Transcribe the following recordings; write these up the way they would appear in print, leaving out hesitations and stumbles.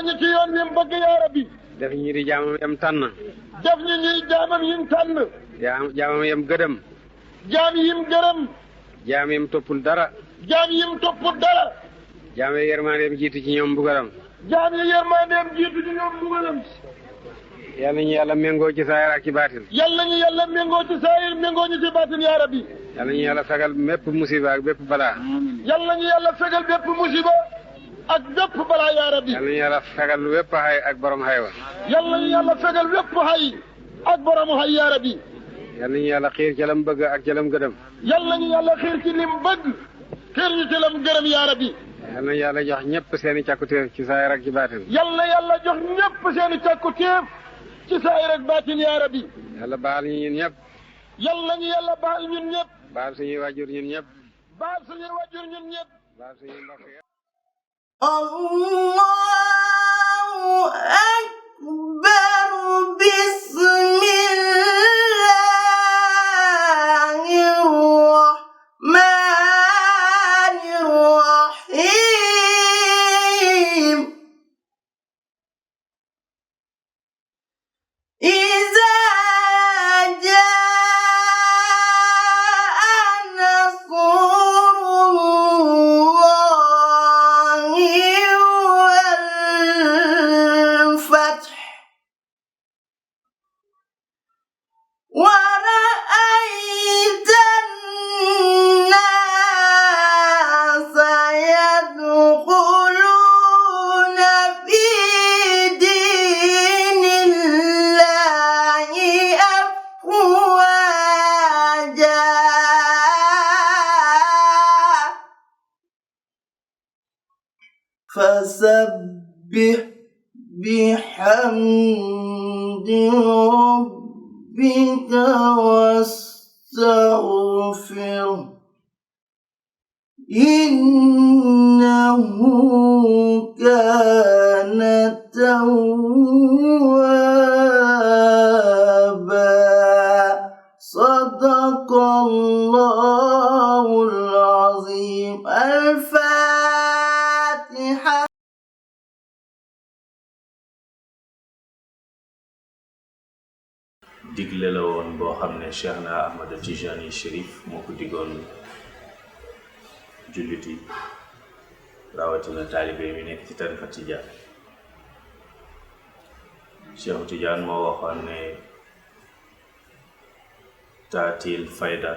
ñu ci yoon wi mu bëgg yaa rabbi. def ñi di jaamam yam tànn. def ñu ñuy jaamam yim tànn. jaamam yam gëdëm. jaam yim gërëm. jaam yam toppul dara. jaam yim toppul dara. jaam yi yërmandeem jiitu ci ñoom mbugalam. jaam yi yërmandeem jiitu ci ñoom mbugalam. yàlla ñu yàlla méngoo ci saayir ak ci baatin. yàlla ñu yàlla méngoo ci saayir méngoo ñu ci baatin yaa rabbi. yàlla ñu yàlla fegal bépp musiba ak bépp balaa. yàlla ñu yàlla fegal bépp musiba ak bépp balaa yaa rabbi. yàlla ñu yàlla fegal bépp xay ak borom xay wa. yàlla ñu yàlla fegal bépp xay ak borom xay yaa rabbi. yàlla ñu yàlla xiir ci lam bëgg ak ci lam gëdëm. yàlla ñu yàlla xiir ci lim bëgg xiir ñu ci lam gërëm yaa rabbi. yàlla na yàlla jox ñëpp seeni càkkutéef ci saayir ak ci baatin. yàlla yàlla jox ñëpp seeni càkkutéef ci saayir ak baatin yaa rabbi. yàlla baal ñu ñun ñëpp. yàlla ñu yàlla baal ñun ñëpp. baal suñuy wàjjur ñun ñëpp. baal suñuy wàjjur ñun ñëpp. baal suñuy mbokk yëpp. Allahu akbar bismillahir rahmanir rahim. Iza jaa nasrullahi wal fath wa ra'ayta an-nasa yadkhuluna fi dinillahi afwaja. Fasabbih bihamdi rabbika wastaghfir innahu kana tawwaba. Sadaqallahul azim. Al-Fatiha. digle la woon boo xam ne Cheikh na Ahmad Tijani Chérif moo ko diggoon jullit yi rawatina taalibe mi nekk ci tarixa Tijaan. Cheikh Tijaan moo waxoon ne taatil fayda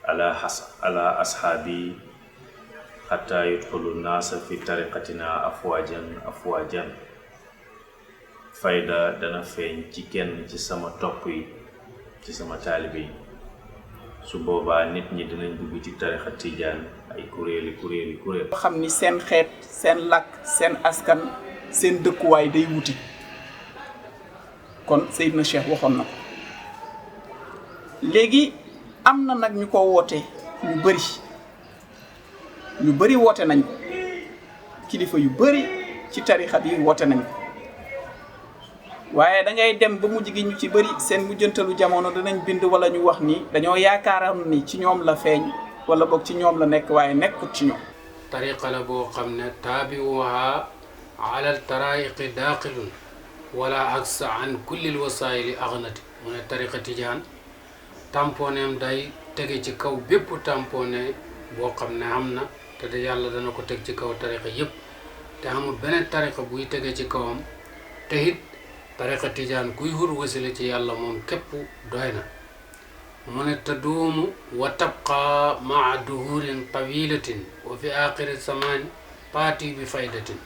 ala ashaabi xatta yudxulu naasa fi tariqatina afwajan fayda dana feeñ ci kenn ci sama topp yi ci sama taalibe yi su boobaa nit ñi dinañ dugg ci tarixa Tijaan ay kuréel xam ni seen xeet seen làkk seen askan seen dëkkuwaay day wuti kon Seydina Cheikh waxoon na ko. léegi am na nag ñu ko woote ñu bëri woote nañ ko kilifa yu bëri ci tarixa bi woote nañ ko waaye da ngay dem ba mujj gi ñu ci bëri seen mujjantalu jamono danañ bind wala ñu wax ni dañoo yaakaaram ni ci ñoom la feeñ wala boog ci ñoom la nekk waaye nekkut ci ñoom. tariqa la boo xam ne taabiwuha ala taraiqi daaqilun wala aksa an kulli lwasaili aghnati mu ne tariqa Tijaan tamponeem day tege ci kaw bépp tampone boo xam ne am na te de yàlla dana ko teg ci kaw tariqa yépp te amul beneen tariqa buy tege ci kawam te it tariqa Tijaan kuy hur wasila ci yàlla moom képp doy na mu ne taduumu wa tabqa maa duhurin tawilatin wa fi axiri samaani paati bi faydatin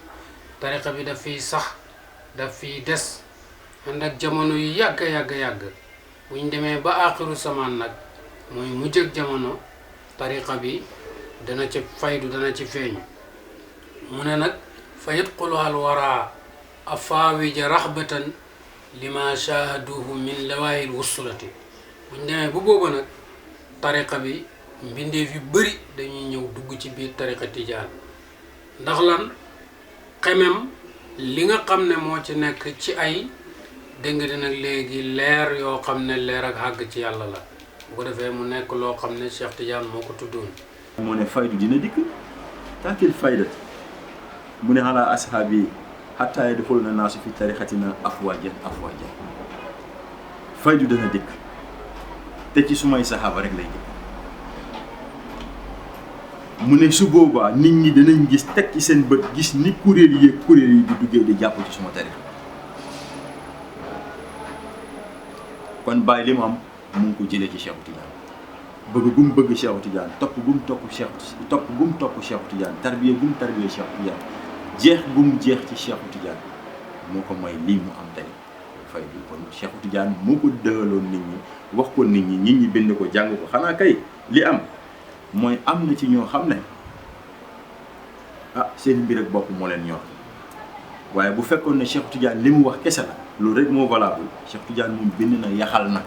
tariqa bi daf fiy sax daf fiy des ànd ak jamono yu yàgg buñ demee ba axiru samaan nag mooy mujj ak jamono tariqa bi dana ci faydu dana ci feeñ mu ne nag fa yadxuluha alwara afaawija raxbatan lima shaahaduhu min lawaahil wusulati buñ demee bu booba nag tariqa bi mbindeef yu bëri dañuy ñëw dugg ci biir tariqa Tijaan ndax lan xemem li nga xam ne moo ci nekk ci ay dégg nga nag léegi leer yoo xam ne leer ak àgg ci yàlla la bu ko defee mu nekk loo xam ne Cheikh Tidiane moo ko tuddoon. mu ne faydu dina dikk taakil fayda mu ne ala ashaabi xataa yadxuluna naasu fi tarixatina afwaajan faydu dana dikk te ci sumay saxaaba rek lay dikk mu ne su boobaa nit ñi danañ gis teg ci seen bët gis ni kuréel yi di duggee di jàpp ci suma tarixa kon bàyyi li mu am mu ngi ko jëlee ci Cheikh Tidiane bëgg gum bëgg Cheikh Tidiane topp gum topp Cheikh Tidiane tarbiya gum tarbiya Cheikh Tidiane jeex gum jeex ci Cheikh Tidiane moo ko may lii mu am tey faydu kon Cheikh Tidiane moo ko dëgaloon nit ñi wax ko nit ñi bind ko jàng ko xanaa kay li am mooy am na ci ñoo xam ne seen mbir ak bopp moo leen ñor waaye bu fekkoon ne Cheikh Tidiane li mu wax kese la loolu rek moo valable Cheikh Tidiane moom bind na yaxal na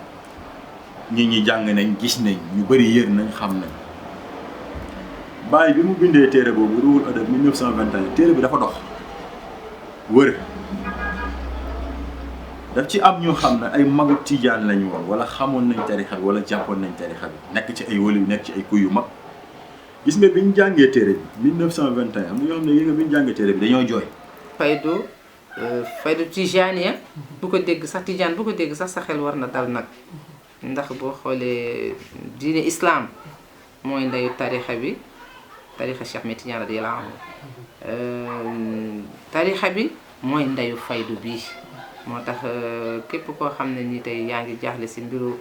nit ñi jàng nañ gis nañ ñu bëri yër nañ xam nañ Baye bi mu bindee téere boobu Ruhul Adab 1921 téere bi dafa dox wër daf ci am ñoo xam ne ay magu Tidiane lañu woon wala xamoon nañ tarixa bi wala jàppoon nañ tarixa bi nekk ci ay wali nekk ci ay kuy yu mag gis nga bi ñu jàngee téere bi 1921 am na ñoo xam ne yi nga bi ñu jàngee téere bi dañoo jooy. faydu Tijaaniya bu ko dégg sax Tijaan bu ko dégg sax sa xel war na dal nag ndax boo xoolee diine islam mooy ndeyu tarixa bi tarixa Cheikh Ahmed Tidiane radiyallahu anhu tarixa bi mooy ndeyu faydu bii moo tax képp koo xam ne nii tey yaa ngi jaaxle si mbiru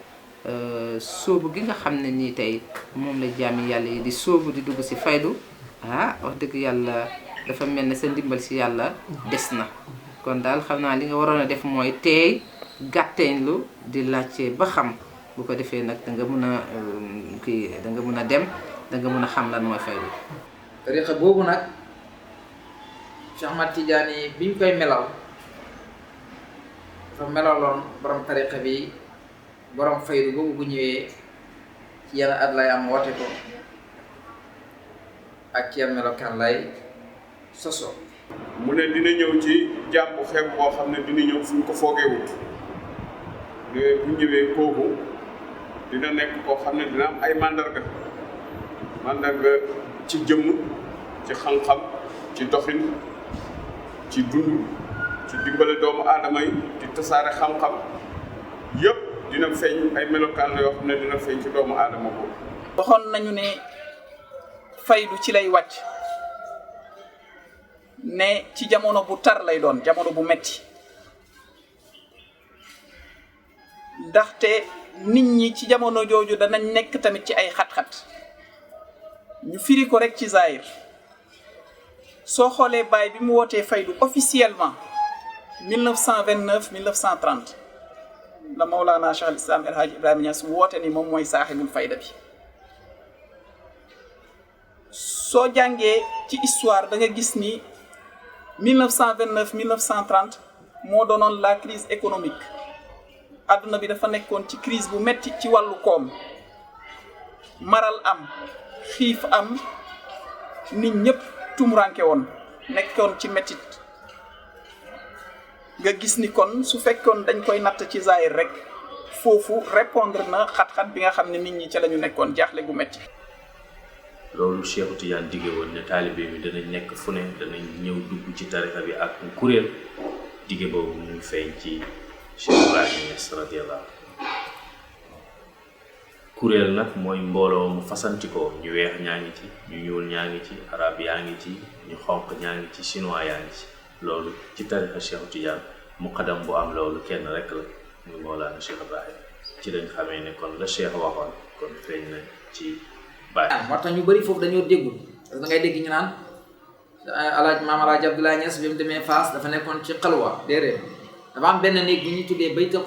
sóobu gi nga xam ne nii tey moom la jaami yàlla yi di sóobu di dugg si faydu wax dëgg yàlla dafa mel ne sa ndimbal si yàlla des na kon daal xam naa li nga waroon a def mooy teey gàtteñlu di laajte ba xam bu ko defee nag da nga mun a da nga mun a dem da nga mun a xam lan mooy faydu. tariqa boobu nag Cheikh Ahmad Tidiane biñ koy melal dafa melaloon borom tariqa bi borom faydu boobu bu ñëwee ci yenn at lay am woote ko ak ci yenn melokaan lay soso. mu ne dina ñëw ci jàpp xeeb boo xam ne dina ñëw fu ñu ko foogeewut bu ñëwee kooku dina nekk koo xam ne dina am ay mandarga ci jëmm ci xam-xam ci doxin ci dund ci dimbale doomu aadama yi di tasaare xam-xam yëpp dina feeñ ay melokaan la yoo xam ne dina feeñ ci doomu aadama boobu. waxoon nañu ne faydu ci lay wàcc ne ci jamono bu tar lay doon jamono bu metti ndaxte nit ñi ci jamono jooju danañ nekk tamit ci ay xat-xat ñu firi ko rek ci zahir soo xoolee Baye bi mu wootee faydu officiellement 1929 1930 la Mawlana Cheikh al Islam El Hadj Ibrahima Niass woote ni moom mooy saaxibul fayda bi soo jàngee ci histoire da nga gis ni 1929 1930 moo doonoon la crise économique adduna bi dafa nekkoon ci crise bu metti ci wàllu koom maral am xiif am nit ñëpp tumuranke woon nekkoon ci mettit nga gis ni kon su fekkoon dañ koy natt ci zahir rek foofu répondre na xat-xat bi nga xam ne nit ñi ca la ñu nekkoon jaaxle gu metti loolu Cheikh Tidiane dige woon ne taalibe bi danañ nekk fu ne danañ ñëw dugg ci tarixa bi ak kuréel dige boobu mu ngi feeñ ci Cheikh Ibrahima Niass radiyallahu kuréel nag mooy mbooloo mu fasantikoo ñu weex ñaa ngi ci ñu ñuul ñaa ngi ci arab yaa ngi ci ñu xonq ñaa ngi ci chinois yaa ngi ci loolu ci tarixa Cheikh Tidiane muqaddam bu am loolu kenn rek la muy Mawlana Cheikh Ibrahima ci lañ xamee ne kon la Cheikh waxoon kon feeñ na ci moo tax ñu bëri foofu dañoo déggul parce que da ngay dégg ñu naan maam Alaaji Abdoulaye Niass bi mu demee Fass dafa nekkoon ci xalwa déedéet dafa am benn néeg bu ñuy tuddee baytul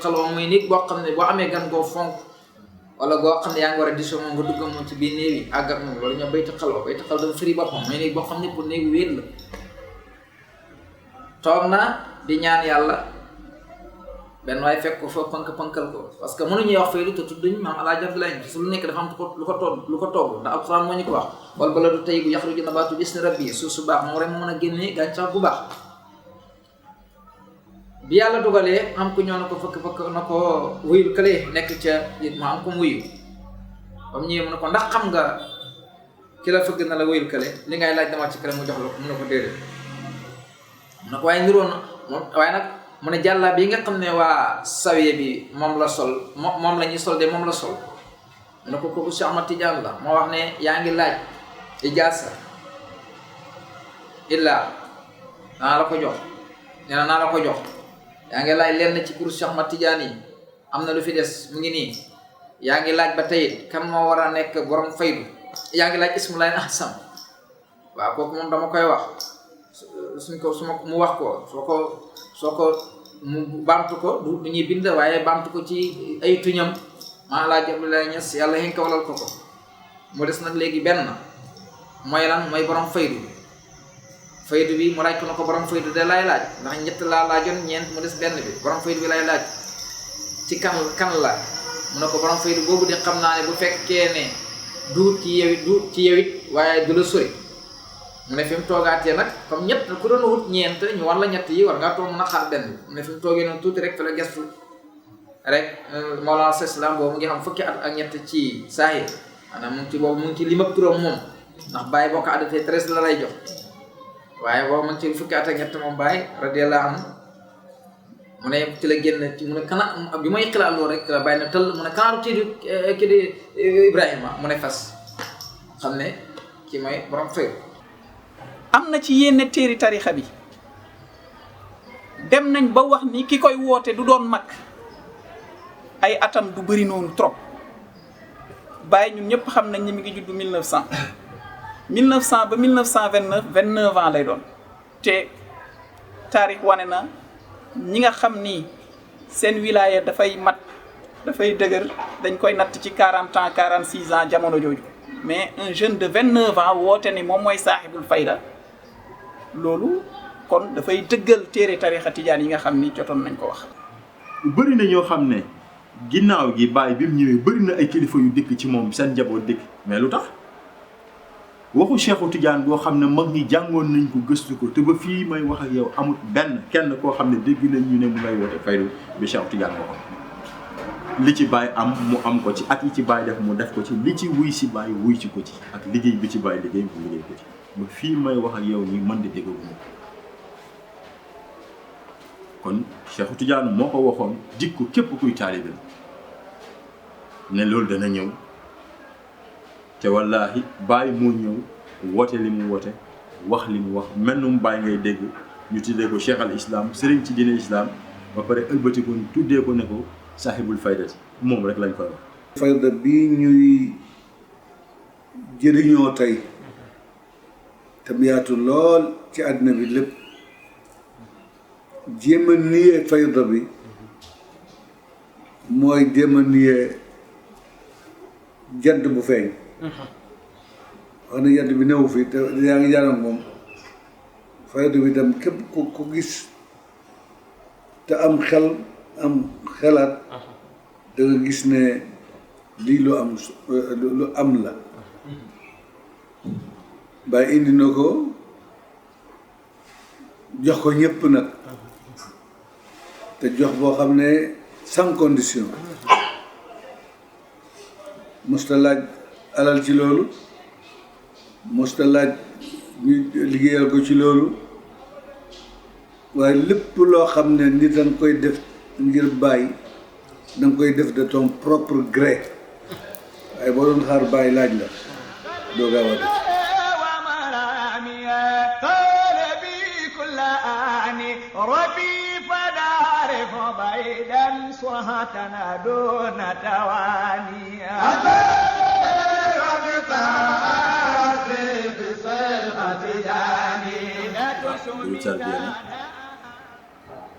xalwa mooy néeg boo xam ne boo amee gan goo fonk wala goo xam ne yaa ngi war a disoo moom nga dugg moom ci biir néeg yi àgg ak moom wala ñoo baytul xalwa dafa firi boppam mooy néeg boo xam ne pour néegu wéet la toog na di ñaan yàlla benn waaye fekk ko fa pënkal ko parce que mënuñuy wax faydu te tudduñ maam Alaaji Abdoulaye Niass lu nekk dafa am lu ko togg ndax alxuraan moo ñu ko wax wal baladu tayyibu yaxruju nabaatu bi izni rabbi suuf su baax moom rek moo mën a génnee gàncax bu baax bi yàlla dogalee am ku ñëw na ko fëkk na ko wuyul kële nekk ca it ma am ko wuyu ba mu ñëwee mu ne ko ndax xam nga ki la fëgg na la wuyul kële li ngay laaj dama ci kële mu jox la ko mu ne ko déedéet na ko waaye niroon waaye nag mu ne jàllaa bi nga xam ne waa sawiye bi moom la sol moom la ñuy sol de moom la sol mu ne ko kooku Cheikh Ahmad Tidiane la moo wax ne yaa ngi laaj ijaasa illa naa la ko jox nee na naa la ko jox yaa ngi laaj lenn ci kurus Cheikh Ahmad Tidiane yi am na lu fi des mu ngi nii yaa ngi laaj ba tey kan moo war a nekk borom faydu yaa ngi laaj ismullahi ahsan waaw kooku moom dama koy wax suñ ko su ma mu wax ko soo ko mu baamtu ko du ñuy bind waaye baamtu ko ci ay tuñam maa laa Abdoulaye Niass yàlla xëy ka walal ko mu des nag léegi benn mooy lan mooy borom faydu bi mu laaj ko na ko borom faydu de laay laaj ndax ñett laa laajoon ñeent mu des benn bi borom faydu bi lay laaj ci kan la mu ne ko borom faydu boobu de xam naa ne bu fekkee ne duut ci yewit waaye du la sori mu ne fi mu toogaatee nag comme ñett ku doon wut ñeent ñu war la ñett yi war ngaa toog mën a xaar benn mu ne fi mu toogee noonu tuuti rek fa la gestu rek Mawlana Islam boobu mu ngi xam fukki at ak ñett ci saahir maanaam mu ngi ci boobu mu ngi ci limab turam moom ndax Baye boo ko addatee 13 la lay jox waaye boobu mu ngi ci fukki at ak ñett moom Baye radiyallahu anhu mu ne ci la génn ci mu ne kana bi may xilaat loolu rek la Baye na tëll mu ne kanaaru kii di Ibrahima mu ne fas xam ne kii mooy borom fay. am na ci yenn téeri tarixa bi dem nañ ba wax ni ki koy woote du doon mag ay atam du bëri noonu trop Baye ñun ñëpp xam nañ ni mi ngi juddu 1900 ba 1929 29 ans lay doon te taarix wane na ñi nga xam ni seen wilaya dafay mat dafay dëgër dañ koy natt ci 40 ans 46 ans jamono jooju mais un jeune de 29 ans woote ni moom mooy saaxibul fayda loolu kon dafay dëggal téere tarixa tijaan yi nga xam ni jotoon nañ ko wax. bëri na ñoo xam ne ginnaaw gi Baye bi mu ñëwee bëri na ay kilifa yu dëkk ci moom seen njaboot dëkk mais lu tax waxu Cheikhu Tidiane boo xam ne mag ñi jàngoon nañ ko gëstu ko te ba fii may wax ak yow amul kenn koo xam ne dégg nañ ñu ne mu ngay woote faydu bi Cheikhu Tidiane waxoon li ci Baye am mu am ko ci at yi ci Baye def mu def ko ci li ci wuy si Baye wuy ci ko ci ak liggéey bi ci Baye liggéey mu liggéey ko ci ba fii may wax ak yow nii mën di déggaguma kon Cheikhu Tidiane moo ko waxoon jikko képp kuy taalibe ne loolu dana ñëw te wallaahi Baye moo ñëw woote li mu woote wax li mu wax mennum Baye ngay dégg ñu tuddee ko Cheikh al Islam sëriñ ci diine Islam ba pare ëlbati ko tuddee ko ne ko sahibul faydati moom rek lañ koy wax. fayda bii ñuy jëriñoo tey te mu yaatu lool ci àddina bi lépp jéem a niyee fayda bi mooy jéem a niyee jant bu feeñ. wax na jant bi newu fi te yaa ngi jaaram moom fayda bi tam képp ku gis te am xel am xelaat da nga gis ne lii lu am la Baye indi na ko jox ko ñëpp nag te jox boo xam ne sans condition mosta laaj alal ci loolu mosta laaj ñu liggéeyal ko ci loolu waaye lépp loo xam ne nit danga koy def ngir Baye danga koy def de ton propre gré waaye boo doon xaar Baye laaj la doo gaaw a def lu tarbiya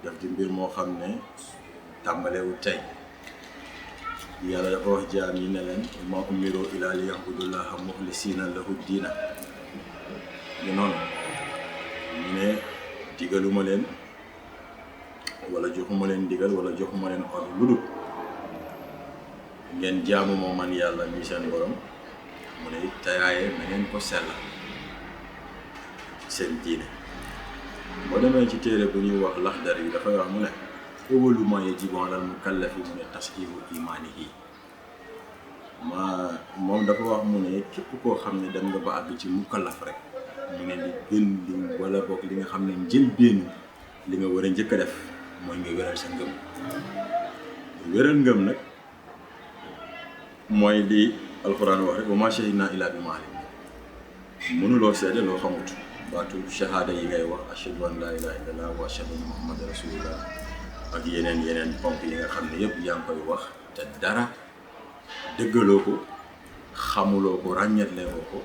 daf di mbir moo xam ne tàmbalewul tey yàlla dafa wax jaam yi ne leen ma umiru ila li ya'budullaha muxlisina lahu diina ñu noonu ñu ne digaluma leen wala joxuma leen digal wala joxuma leen ordre lu dul ngeen jaamu moo man yàlla mi seen borom mu ne tayaaye na ngeen ko sella seen diine boo demee ci téere bu ñuy wax Laxdar yi dafay wax mu ne awwalu maa yajibu alal mukallafi mu ne tasxiihu imaanihi moom dafa wax mu ne képp koo xam ne dem nga ba àgg ci mukallaf rek mu ne li gën li wala boog li nga xam ne njëlbéenu li nga war a njëkk a def mooy nga wéral sa ngëm wéral ngëm nag mooy li alxuraan wax rek wa maa shahidnaa illaa bimaa alimnaa mënuloo seede loo xamut baatu shahada yi ngay wax ashhadu an laa ilaaha illallaah wa ashhadu anna muhammadan rasulullah ak yeneen ponk yi nga xam ne yëpp yaa ngi koy wax te dara dëggaloo ko xamuloo ko ràññeetleewoo ko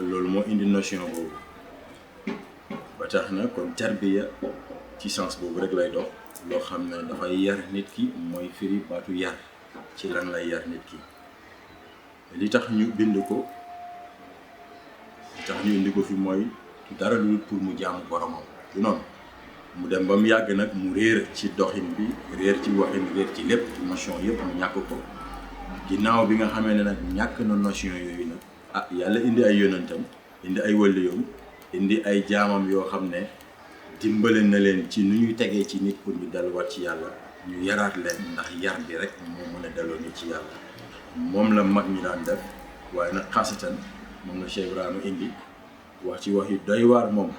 loolu moo indi notion boobu ba tax na kon tarbiya ci sens boobu rek lay dox loo xam ne dafay yar nit ki mooy firi baatu yar ci lan lay yar nit ki li tax ñu bind ko li tax ñu indi ko fi mooy dara lu pour mu jaamu boromam du noonu mu dem ba mu yàgg nag mu réer ci doxin bi réer ci waxin réer ci lépp notion yëpp mu ñàkk ko ginnaaw bi nga xamee ne nag ñàkk na notion yooyu nag yàlla indi ay yonentam indi ay waliyoom indi ay jaamam yoo xam ne dimbale na leen ci nu ñuy tegee ci nit pour ñu delluwaat ci yàlla ñu yaraat leen ndax yar bi rek moo mën a delloo nit ci yàlla moom la mag ñi daan def waaye nag xaasatan moom la Cheikh Ibrahima indi wax ci wax yu doy waar moom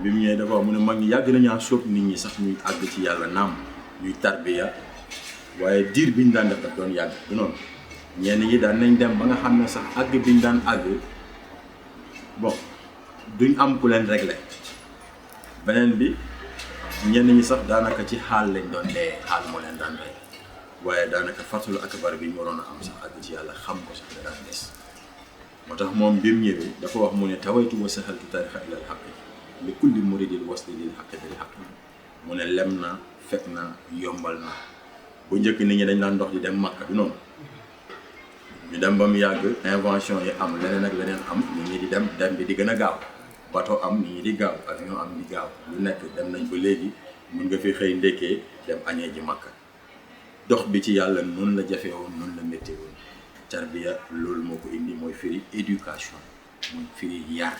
bi mu ñëwee dafa wax mu ne mag ñi yàgg nañaa sóob nit ñi sax ñuy àgg ci yàlla naam ñuy tarbiya waaye diir bi ñu daan def daf doon yàgg du noonu ñenn ñi daan nañ dem ba nga xam ne sax àgg bi ñu daan àgg bon duñ am ku leen réglé beneen bi ñenn ñi sax daanaka ci xaal lañ doon dee xaal moo leen daan rey waaye daanaka fatul akbar bi ñu waroon a am sax àgg ci yàlla xam ko sax da daan des moo tax moom bi mu ñëwee dafa wax mu ne tawaytu wa sahaltu tarixa ilal xaqi li kulli muridil wasli lil xaqi bil xaqi mu ne lem na fekk na yombal na bu njëkk nit ñi dañ daan dox di dem Makka du noonu ñu dem ba mu yàgg invention yi am leneen ak leneen am nit ñi di dem bi di gën a gaaw bateau am nit ñi di gaaw avion am di gaaw lu nekk dem nañ ba léegi mun nga fi xëy ndekkee dem añee ji Makka dox bi ci yàlla noonu la jafe woon noonu la métti woon tarbiya loolu moo ko indi mooy firi éducation mooy firi yar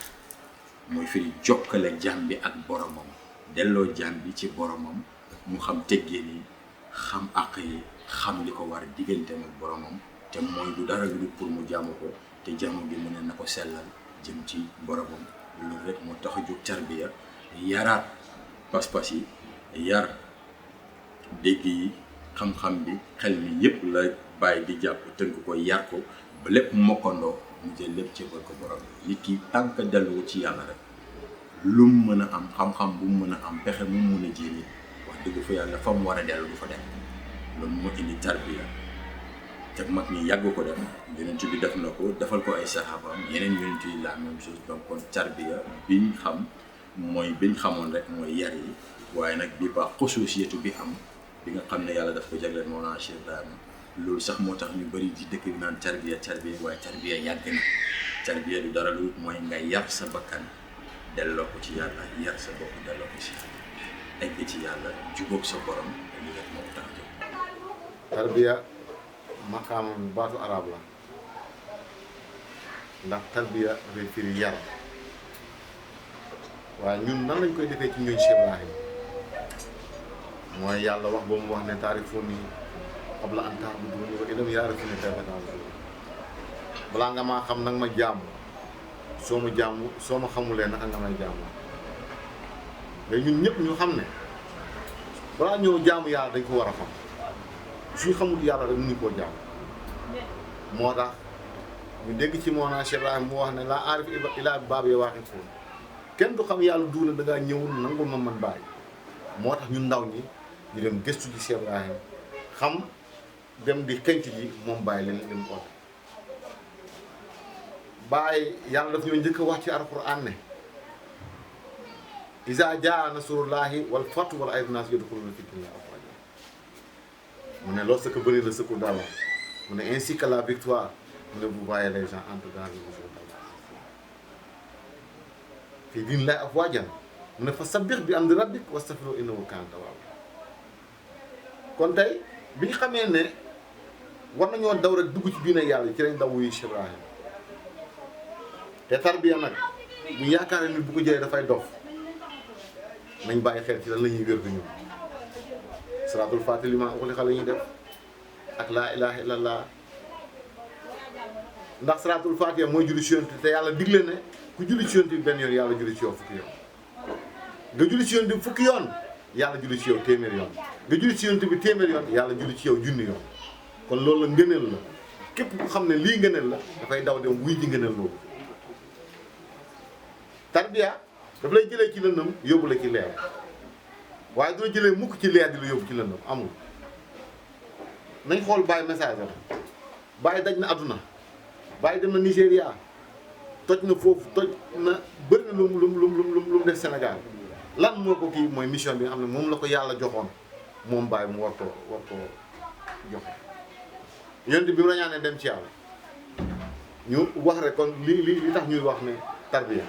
mooy firi jokkale jaam bi ak boromam delloo jaam bi ci boromam mu xam teggee ni xam àq yi xam li ko war digganteem ak boromam te mooy du dara lu pour mu jaamu ko te jaamu gi mu ne na ko sellal jëm ci boromam loolu rek moo tax a jóg tarbiya yaraat pas-pas yi yar dégg yi xam-xam bi xel mi yépp la bàyyi di jàpp tënk ko yar ko ba lépp mokkandoo mu jël lépp cébal ko borom nit ki tànk dellu ci yàlla rek lu mu mën a am xam-xam bu mu mën a am pexe mu mën a jéem wax dëgg fa yàlla fa mu war a dellu du fa dem loolu moo indi tarbiya te mag ñi yàgg ko def yonent bi def na ko defal ko ay saxaabaam yeneen yonent yi la même chose donc kon tarbiya biñ xam mooy biñ xamoon rek mooy yar yi waaye nag bi ba xusuusiyatu bi am bi nga xam ne yàlla daf ko jagleel Mawlana Cheikh Ibrahima loolu sax moo tax ñu bëri di dëkk bi naan tarbiya waaye tarbiya yàgg na tarbiya du dara lu mooy nga yar sa bakkan delloo ko ci yàlla yar sa bopp delloo ko ci yàlla egg ci yàlla jubóog sa borom li rek moo ko tax jóg. tarbiya maqaam baatu arab la ndax tarbiya dafay firi yar waaye ñun nan lañ koy defee ci ñooñ Cheikh Ibrahima mooy yàlla wax ba mu wax ne taarifuuni qabla an ta'buduuni wa in lam ya'rifuuni kayfa ta'buduun balaa nga maa xam nag ma jaamu soo ma xamulee naka nga may jaamu mais ñun ñëpp ñu xam ne balaa ñëw jaamu yàlla dañ ko war a xam suñu xamul yàlla rek mënuñ koo jaamu moo tax ñu dégg ci Mawlana Cheikh Ibrahima mu wax ne laa aarif illaa bi baabi waaqifuun kenn du xam yàlla duula da ngaa ñëwul nangul ma man bàyyi moo tax ñun ndaw ñi ñu dem gëstu ci Cheikh Ibrahima xam dem di xenc ji moom bàyyi leen ko bàyyi yàlla daf ñoo njëkk a wax ci alquran ne iza jaa nasrullahi wal fath wa ra'aytan naas yadkhuluuna fi diinillahi afwaaja mu ne lorsque venir le secours d'Allah mu ne ainsi que la victoire mu ne vous voyez les gens entrer dans le jour d'Allah fi diinillahi afwaajan mu ne fasabbih bi hamdi rabbik wastaghfirhu innahu kaana tawwaaba kon tey bi ñu xamee ne war nañoo daw rek dugg ci diine yàlla ci lañ daw wuyu Cheikh Ibrahima te tarbiya nag bu yaakaar ne nit bu ko jëlee dafay dof nañ bàyyi xel ci lan la ñuy wér du ñun salaatul faatiha limaa ughliqa la ñuy def ak laa ilaaha illallah ndax salaatul faatiha mooy julli ci yonent te yàlla digle ne ku julli ci yonent bi benn yoon yàlla julli ci yow fukki yoon nga julli ci yonent bi fukki yoon yàlla julli ci yow téeméer yoon nga julli ci yonent bi téeméer yoon yàlla julli ci yow junni yoon kon loolu la ngëneel la képp ku xam ne lii ngëneel la dafay daw dem wuy ji ngëneel loolu tarbiya daf lay jëlee ci lëndëm yóbbu la ci leer waaye du la jëlee mukk ci leer di la yóbbu ci lëndëm amul nañ xool Baye message am Baye daj na àdduna Baye dem na Nigéria toj na foofu toj na bëri na lu mu def Sénégal lan moo ko kii mooy mission bi nga xam ne moom la ko yàlla joxoon moom Baye mu war ko joxe yonent bi mu rañaanee dem ci yàlla ñu wax rek kon li tax ñuy wax ne tarbiya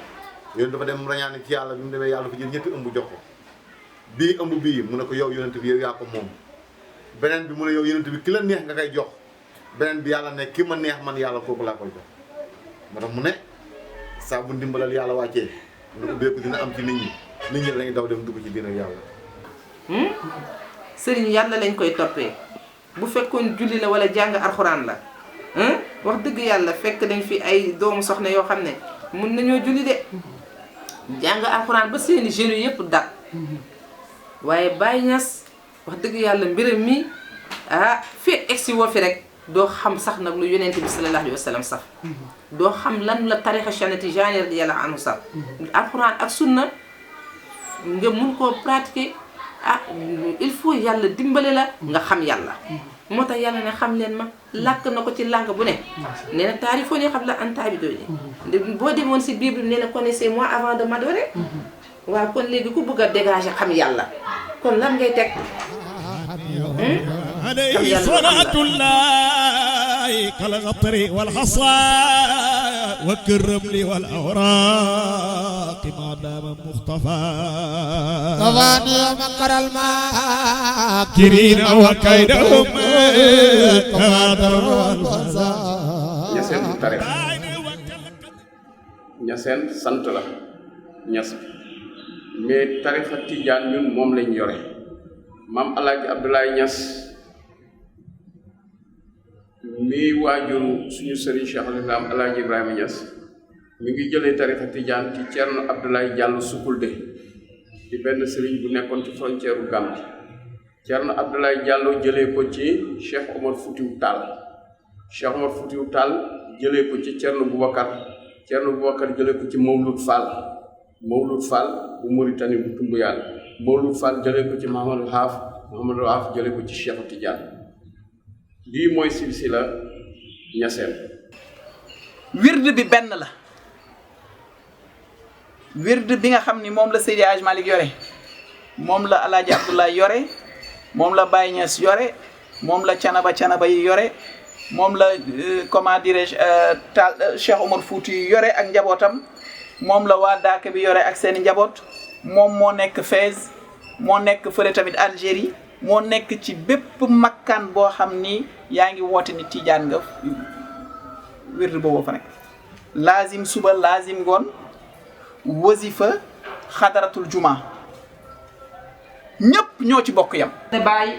yonent dafa dem rañaane ci yàlla bi mu demee yàlla dafa jël ñetti ëmb jox ko bii ëmb bii mu ne ko yow yonent bi yow yaa ko moom beneen bi mu ne yow yonent bi ki la neex nga koy jox beneen bi yàlla ne ki ma neex man yàlla kooku laa koy jox moo tax mu ne saa bu ndimbalal yàlla wàccee lu ubbeeku dina am ci nit ñi dañuy daw dem dugg ci diina yàlla sëriñ yàlla lañ koy toppee bu fekkoon julli la wala jàng alxuraan la wax dëgg yàlla fekk nañ fi ay doomu soxna yoo xam ne mun nañoo julli de jàng alxuraan ba seeni jeunes yëpp dat waaye Baye Niass wax dëgg yàlla mbiram mi fii egsi woo fi rek doo xam sax nag lu yonent bi sallallahu alayhi wa sallam sax doo xam lan la tarixa Cheikh Tidiane radiyallahu anhu sax alxuraan ak sunna nga mun koo pratiquer il faut yàlla dimbale la nga xam yàlla moo tax yàlla ne xam leen ma làkk na ko ci langue bu ne nee na taarifoon yi xam la an taabidooni boo demoon si Bible nee na connaissez-moi avant de m'adorer waaw kon léegi ku bëgg a dégager xam yàlla kon lan ngay teg عليه صلاة الله كالغطر والحصى والكرمل والأوراق ما دام مختفى كفاني مكر الماكرين وكيدهم كما در البصر ñaseen du tarix ñaseen sant la ñas mais tarixa tijaan ñun moom lañ yore maam Alaaji Abdoulaye Niass mi waajuru suñu sëriñ Cheikh al-Islam Alaaji Ibrahima Niass mi ngi jëlee tarixa tijaan ci Ceerno Abdoulaye Diallo Sukulde di benn sëriñ bu nekkoon ci frontière u Gambie Ceerno Abdoulaye Diallo jëlee ko ci Cheikh Omar Foutiou Tall Cheikh Omar Foutiou Tall jëlee ko ci Ceerno Boubacar jëlee ko ci Mawlud Fall bu Mauritanie bu Tumbuyaan Mawlud Fall jëlee ko ci Mahamadou Haaf jëlee ko ci Cheikh Tidiane lii mooy silsila ñaseen wird bi benn la wird bi nga xam ni moom la Seydi Hadj Malick yore moom la Alaaji Abdoulaye yore moom la Baye Niass yore moom la canaba yi yore moom la comment dirais-je Cheikh Omar Fouti yore ak njabootam moom la waa Daaka bi yore ak seeni njaboot moom moo nekk Fès moo nekk fële tamit Algérie moo nekk ci bépp makkaan boo xam ni yaa ngi woote ni Tijaan nga wird boobu fa nekk laazim suba laazim ngoon wasifa xadaratul juma ñëpp ñoo ci bokk yam ne Baye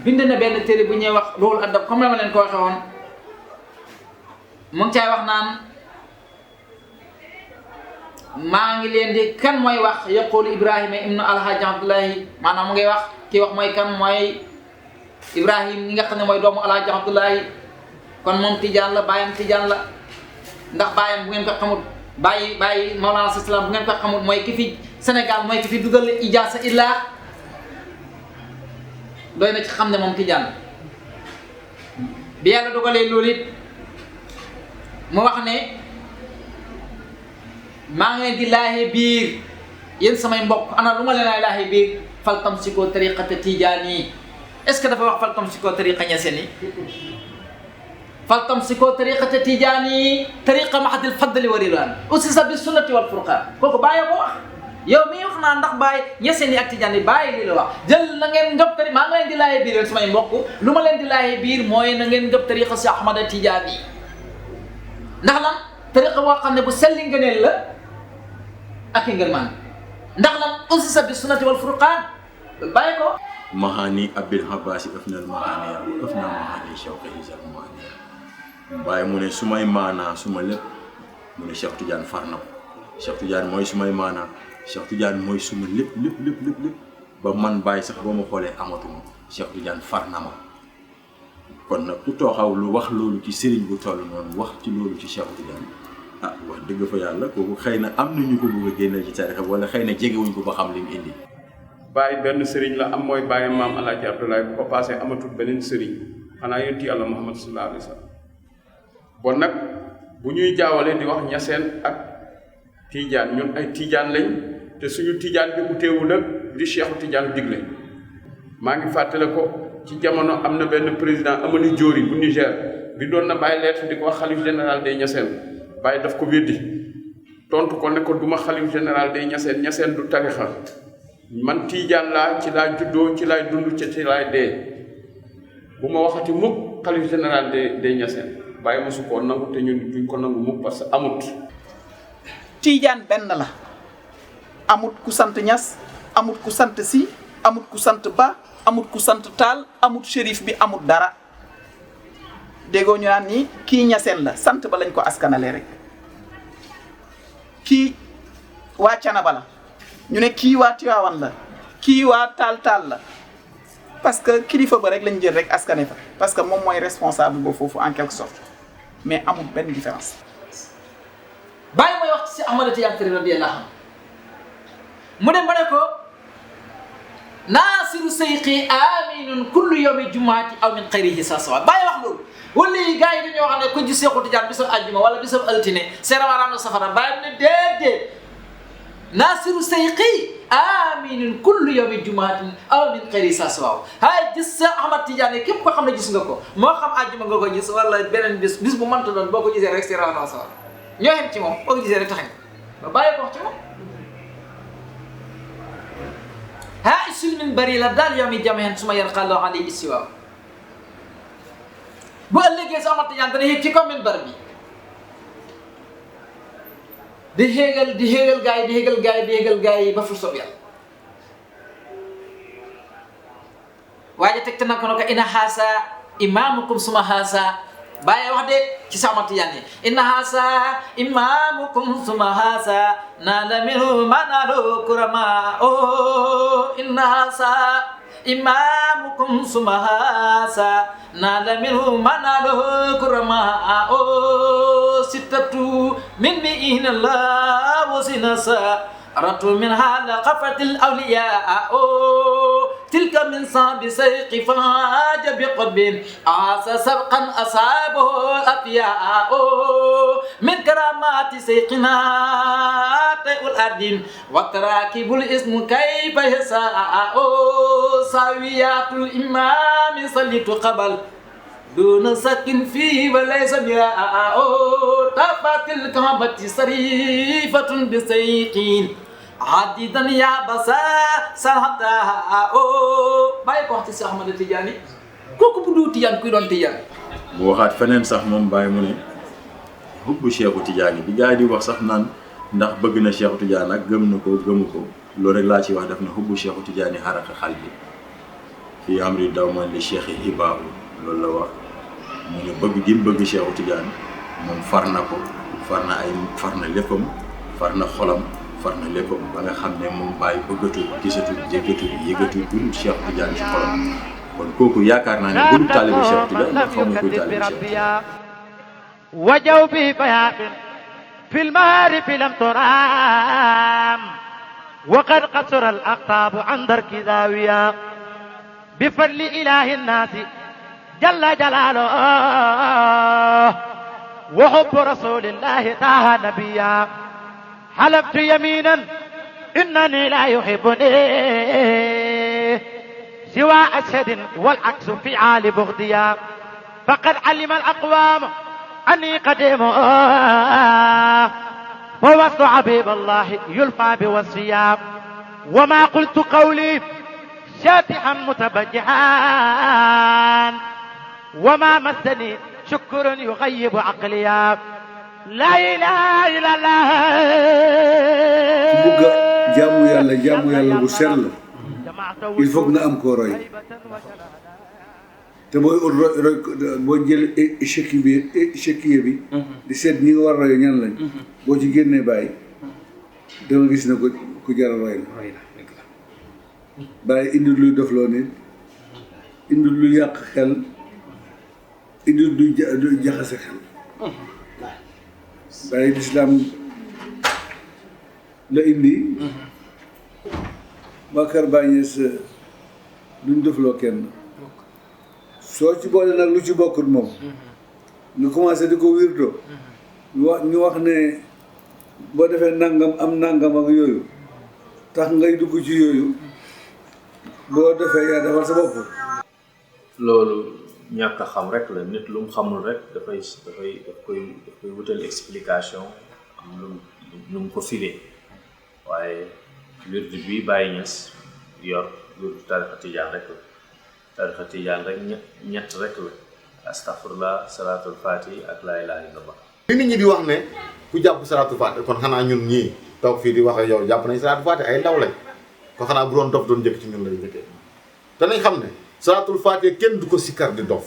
bind na benn téere bu ñuy wax loolu adab comme la ma leen ko waxee woon mu ngi caay wax naan maa ngi leen di kan mooy wax yaqulu Ibrahima ibnu alhaji Abdullahi maanaam mu ngay wax kii wax mooy kan mooy Ibrahim ñi nga xam ne mooy doomu alhaji Abdullahi kon moom Tijaan la baayam Tijaan la ndax baayam bu ngeen ko xamul bàyyi Mawlana Salaam bu ngeen ko xamul mooy ki fi Sénégal mooy ki fi dugal ijaasa illaa doy na ci xam ne moom Tijaan la bi yàlla dogalee loolu it mu wax ne maa ngi leen di laaxee biir yéen samay mbokk ana lu ma leen ay laaxee biir fal tamsikoo tariqata tijaani est-ce que dafa wax fal tamsikoo tariqa ñaseen yi fal tamsikoo tariqata tijaani tariqa mahadil fadli wa ridwaan usisa bi sunnati wal furqaan kooku bàyyi ko wax yow mii wax naa ndax bàyyi ñaseen yi ak tijaan yi bàyyi li la wax jël na ngeen ngëp tari maa ngi leen di laaxee biir yéen samay mbokk lu ma leen di laaxee biir mooy na ngeen ngëp tariqa si Ahmada Tijaani ndax lan tariqa boo xam ne bu selli ngëneel la ak i ngërmaan ndax lan usisa bi sunnati wal furqaan bàyyi ko mahani abil habasi ëfnal mahani wa ëfna mahani shawqa isal mahani bàyyi mu ne sumay maanaa suma lépp mu ne Cheikh Tidiane far na ko Cheikh Tidiane mooy sumay maanaa Cheikh Tidiane mooy suma lépp ba man bàyyi sax boo ma xoolee amatuma Cheikh Tidiane far na ma kon nag ku tooxaw lu wax loolu ci sëriñ bu toll noonu wax ci loolu ci Cheikh Tidiane ah wax dëgg fa yàlla kooku xëy na am na ñu ko bëgg a génneel ci tarixa wala xëy na jegewuñ ko ba xam li mu indi. Baye benn sëriñ la am mooy Baye maam El Hadj Abdoulaye bu ko passé amatul beneen sëriñ xanaa yonent yàlla Muhammad sallallahu alayhi wa sallam bon nag bu ñuy jaawale di wax ñaseen ak Tidiane ñun ay Tidiane lañ te suñu Tidiane bi uteewul ak di Cheikh Tidiane digle maa ngi fàttale ko ci jamono am na benn président Amady Diori bu Niger bi doon na Baye lettre di ko wax xalif général des ñaseen Baye daf ko weddi tontu ko ne ko duma xalif général des ñaseen du tarixa man Tidiane laa ci laa juddoo ci laay dund ci laay dee bu ma waxati mukk xalif général des ñaseen Baye mosu koo nangu te ñun duñ ko nangu mukk parce que amut. Tidiane benn la amut ku sant Ñas amut ku sant Si amut ku sant Ba amut ku sant Taal amut shérif bi amut dara déggoo ñu naan ni kii ñaseen la sant ba lañ ko askanale rek kii waa Canaba la ñu ne kii waa Tiwaawan la kii waa taal la parce que kilifa ba rek lañ jël rek askane fa parce que moom mooy responsable ba foofu en quelque sorte mais amul benn différence. Baye mooy wax ci Ahmad Tidiane radiyallahu anhu mu dem ba ne ko naasiru sayqi aminun kullu yawmi jumaati aw min xayrihi sa sawa Baye wax loolu wala yi gars yi dañoo xam ne ko ci Seexu Tijaan bisab àjjuma wala bisab altine seerawaaraam na safara Baye ne déedéet naasiru sayqi aminun kullu yawmi jumaatin aw min xayrihi sa sawa hay gis sa Ahmad Tidiane képp ko xam ne gis nga ko moo xam àjjuma nga ko gis wala beneen bis bu mënta doon boo ko gisee rek seerawaaraam safara ñoo xem ci moom boo ko gisee rek tax ba Baye ko wax ci moom haa isul min bari la daal yow mi jameen su ma yar xàlloo alayhi istiwaa bu ëllëgee sa Ahmad Tidiane dana yéeg ci kaw min bar bi di xéegal gaa yi ba fu soob yàlla waaye teg te na ko ne ko ina xaasa imaamukum suma xaasa Baye wax de ci sa Ahmad Tidiane inna haasa imaamukum suma haasa naala minhu manalo kurama oh inna haasa imaamukum suma haasa naala minhu manalo kurama oh sittatu min mi'in Allah wa sinasa ratu min hala qafatil awliya oh tilka min sabi sayqi faaja bi qadbin asa sabqan asabahu afiya oh min karamati sayqina tayul ardin wa tarakibul ismu kayfa yasa oh sawiyatul imam sallitu qabal duna sakin fi wa laysa biha oh tafatil kabati sarifatun bi sayqin adidan ya basa sahata oh Baye ko wax ci Ahmad Tidiane kooku bu du Tidiane kuy doon Tidiane bu waxaat feneen sax moom Baye mu ne hubbu Cheikhu Tidiane bi gars yi di wax sax naan ndax bëgg na Cheikhu Tidiane ak gëm na ko gëmu ko loolu rek laa ci wax def na hubbu Cheikhu Tidiane xaraka xal bi fii amri dawman li cheikhi hibaahu loolu la wax mu ne bëgg gi mu bëgg Cheikhu Tidiane moom far na ko far na léppam far na xolam far na léppam ba nga xam ne moom Baye bëggatu gisatu jéggatu yëgatu dul Cheikh Tidiane ci xolam kon kooku yaakaar naa ne bu taalibe Cheikh Tidiane ndax xaw ma koy taalibe Cheikh Tidiane wajaw bi bayaaqin fil maarif lam turaam wa qad qasara al aqtaabu an darki zaawiya bi fadli ilaahi nnaasi jalla jalaaluhu wa hubbu rasulillahi taaha nabiyya حلفت يمينا إنني لا يحبني سوى أسد والعكس في عال بغضيا فقد علم الأقوام أني قديم ووصف حبيب الله يلفى بوصفيا وما قلت قولي شاتحا متبجحا وما مسني شكر يغيب عقليا la ilaha illallah bugg a jaamu yàlla bu sell il faut nga am koo roy te booy roy boo jël échiquier bi di seet ñi nga war a roy ñan lañ boo ci génnee Baye danga gis ne ko ku ku jar a roy la bàyyi indi luy dofloo nit indi lu yàq xel indi du jaxase xel bàyyi lislaam la indi waa kër Baay Ñas duñ dofloo kenn soo ci boole nag lu ci bokkut moom nga commencé di ko wirdo ñu wax ne boo defee nangam am nangam ak yooyu tax ngay dugg ci yooyu boo defee yaa defal sa bopp. loolu ñàkk a xam rek la nit lu mu xamul rek daf koy wutal explication am lu mu ko firee waaye wirdu bi Baay Ñas yor wirdu tarixa tijaan rek la tarixa tijaan rek ñett rek la astaghfirullah salaatul faati ak laa ilaaha illallah. li nit ñi di wax ne ku jàpp salaatul faati kon xanaa ñun ñii toog fii di wax ak yow jàpp nañ salaatul faati ay ndaw lañ kon xanaa bu doon dof doon njëkk ci ñun lañ njëkkee te nañ xam ne salaatul faati kenn du ko sikkar di dof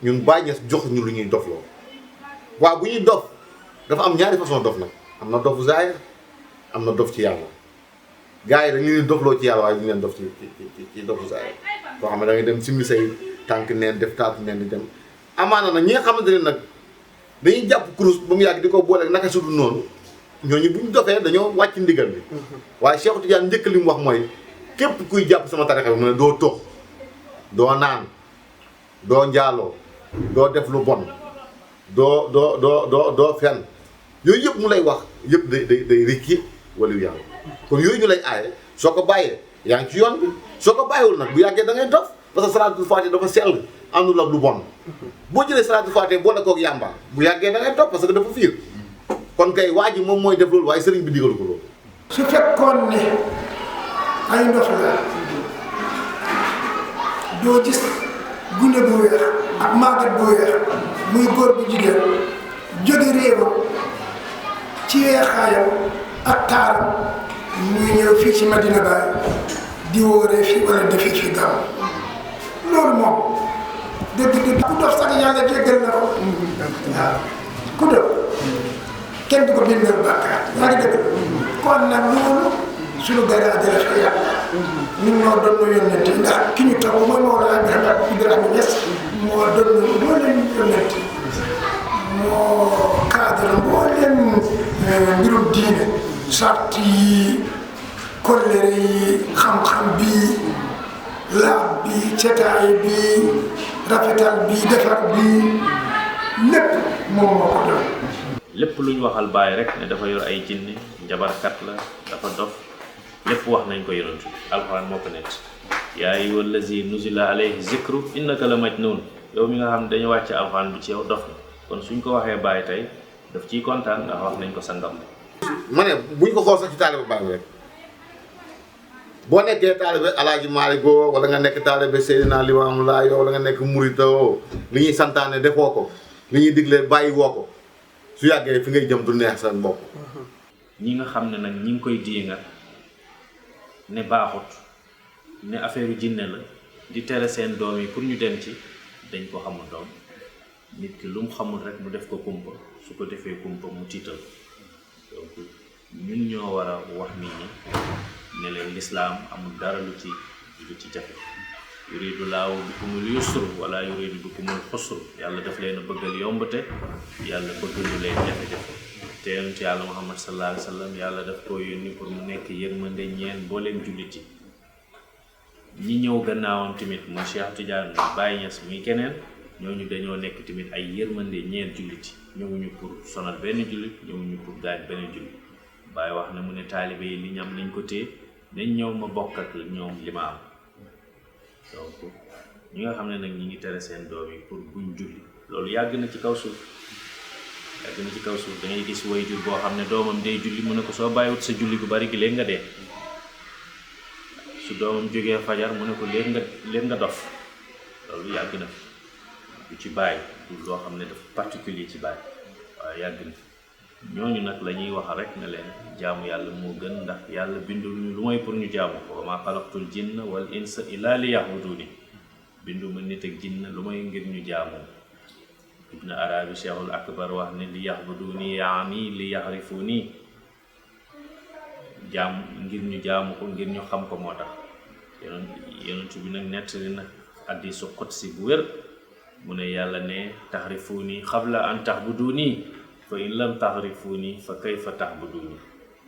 ñun Baay Ñas jox ñu lu ñuy dof loo waaw bu ñuy dof dafa am ñaari façon dof nag am na dofu zaahir am na dof ci yàlla gars yi dañ leen dofloo ci yàlla waaye ñu leen dof ci dofu zaahir koo xam ne da ngay dem simmi say tànk neen def taatu neen di dem amaana nag ñi nga xamante ne nag dañuy jàpp kurus ba mu yàgg di ko boole naka su dul noonu ñooñu bu ñu dofee dañoo wàcc ndigal bi waaye Cheikh Tidiane njëkk li mu wax mooy képp kuy jàpp sama tarixa bi mu ne doo tox doo naan doo njaaloo doo def lu bon doo fen yooyu yëpp mu lay wax yëpp day rikki waliyu yàlla kon yooyu ñu lay aaye soo ko bàyyee yaa ngi ci yoon bi soo ko bàyyiwul nag bu yàggee da ngay dof parce que salaatul faatiha dafa sell àndul ak lu bon boo jëlee salaatul faatiha boole koog yàmba bu yàggee da ngay dof parce que dafa fiir kon kay waa ji moom mooy def loolu waaye sëriñ bi digalu ko loolu. su fekkoon ne ay ndox la doo gis gune bu weex ak màggat bu weex muy góor bu jigéen jóge réewam ci weexaayam ak taaram muy ñëw fii ci Medina Baye di wóoree fii wala defee fii gaaw loolu moom dëgg ku dof sax yàlla jéggal na ko waaw ku dof kenn du ko bindal bàkkaar yaa ngi dëgg kon nag loolu suñu garaade la fa yàlla ñun moo doon nu yónnent ndax ki ñu topp mooy Mawlana Ibrahima Niass moo doon moo leen yónnent moo cadre moo leen mbirum diine sart yi kollere yi xam-xam bi laab bi cetaay bi rafetal bi defar bi lépp moom moo ko doon lépp lu ñu waxal Baay rek ne dafa yor ay jinne njabarkat la dafa dof lépp wax nañ ko yonent bi alxuraan moo ko nett yaa ayyuhal lazi nuzila alayhi zikru innaka la majnun yow mi nga xam ne dañu wàcce alxuraan bi ci yow dof na kon suñ ko waxee Baay tey daf ciy kontaan ndax wax nañ ko sangam. ma ne buñ ko xool sax ci taalibe Baay rek boo nekkee taalibe Alaaji Maalik Go wala nga nekk taalibe Seydina Limaamu Laay wala nga nekk muritoo li ñuy santaane defoo ko li ñuy diglee bàyyi woo ko su yàggee fi ngay jëm du neex sa bopp. ñi nga xam ne nag ñi ngi koy diingat ne baaxut ne affaire jinne la di tere seen doom yi pour ñu dem ci dañ ko xamul doom nit ki lu mu xamul rek mu def ko kumpa su ko defee kumpa mu tiital donc ñun ñoo war a wax nit ñi ne leen lislaam amul dara lu ci jafe yuridu laahu bikumul yusru wala yuridu bikumul xusru yàlla daf leen a bëggal yombate yàlla bëggalu leen jafe-jafe te yonent yàlla Muhammad sallallahu alayhi wa sallam yàlla daf koo yónni pour mu nekk yërmande ñeen boo leen jullit yi ñi ñëw gannaawam tamit muy Cheikh Tidiane muy Baye Niass muy keneen ñooñu dañoo nekk tamit ay yërmande ñeen jullit yi ñëwuñu pour sonal benn jullit ñëwuñu pour gaañ benn jullit Baye wax na mu ne taalibe yi li ñam nañ ko téye nañ ñëw ma bokk ak ñoom li ma am donc ñi nga xam ne nag ñi ngi tere seen doom yi pour buñ julli loolu yàgg na ci kaw suuf da ngay gis waajur boo xam ne doomam day julli mu ne ko soo bàyyiwut sa julli gu bari gi léegi nga dee su doomam jógee fajar mu ne ko léegi nga dof loolu yàgg na du ci bàyyi du loo xam ne dafa particulier ci bàyyi waaye yàgg na ñooñu nag la ñuy wax rek ne leen jaamu yàlla moo gën ndax yàlla bindul ñu lu mooy pour ñu jaamu ko wa maa xalaqtul jinna wal insa illa li ya'buduni bindu ma nit ak jinna lu mooy ngir ñu jaamu Ibn Arabi Cheikhul Akbar wax ne li ya'buduni yaani li ya'rifuni ngir ñu jaamu ko ngir ñu xam ko moo tax yonent bi nag nettali nag hadiisu qudsi bu wér mu ne yàlla ne taxrifuuni qabla an taxbuduuni fa in lam taxrifuuni fa kayfa taxbuduuni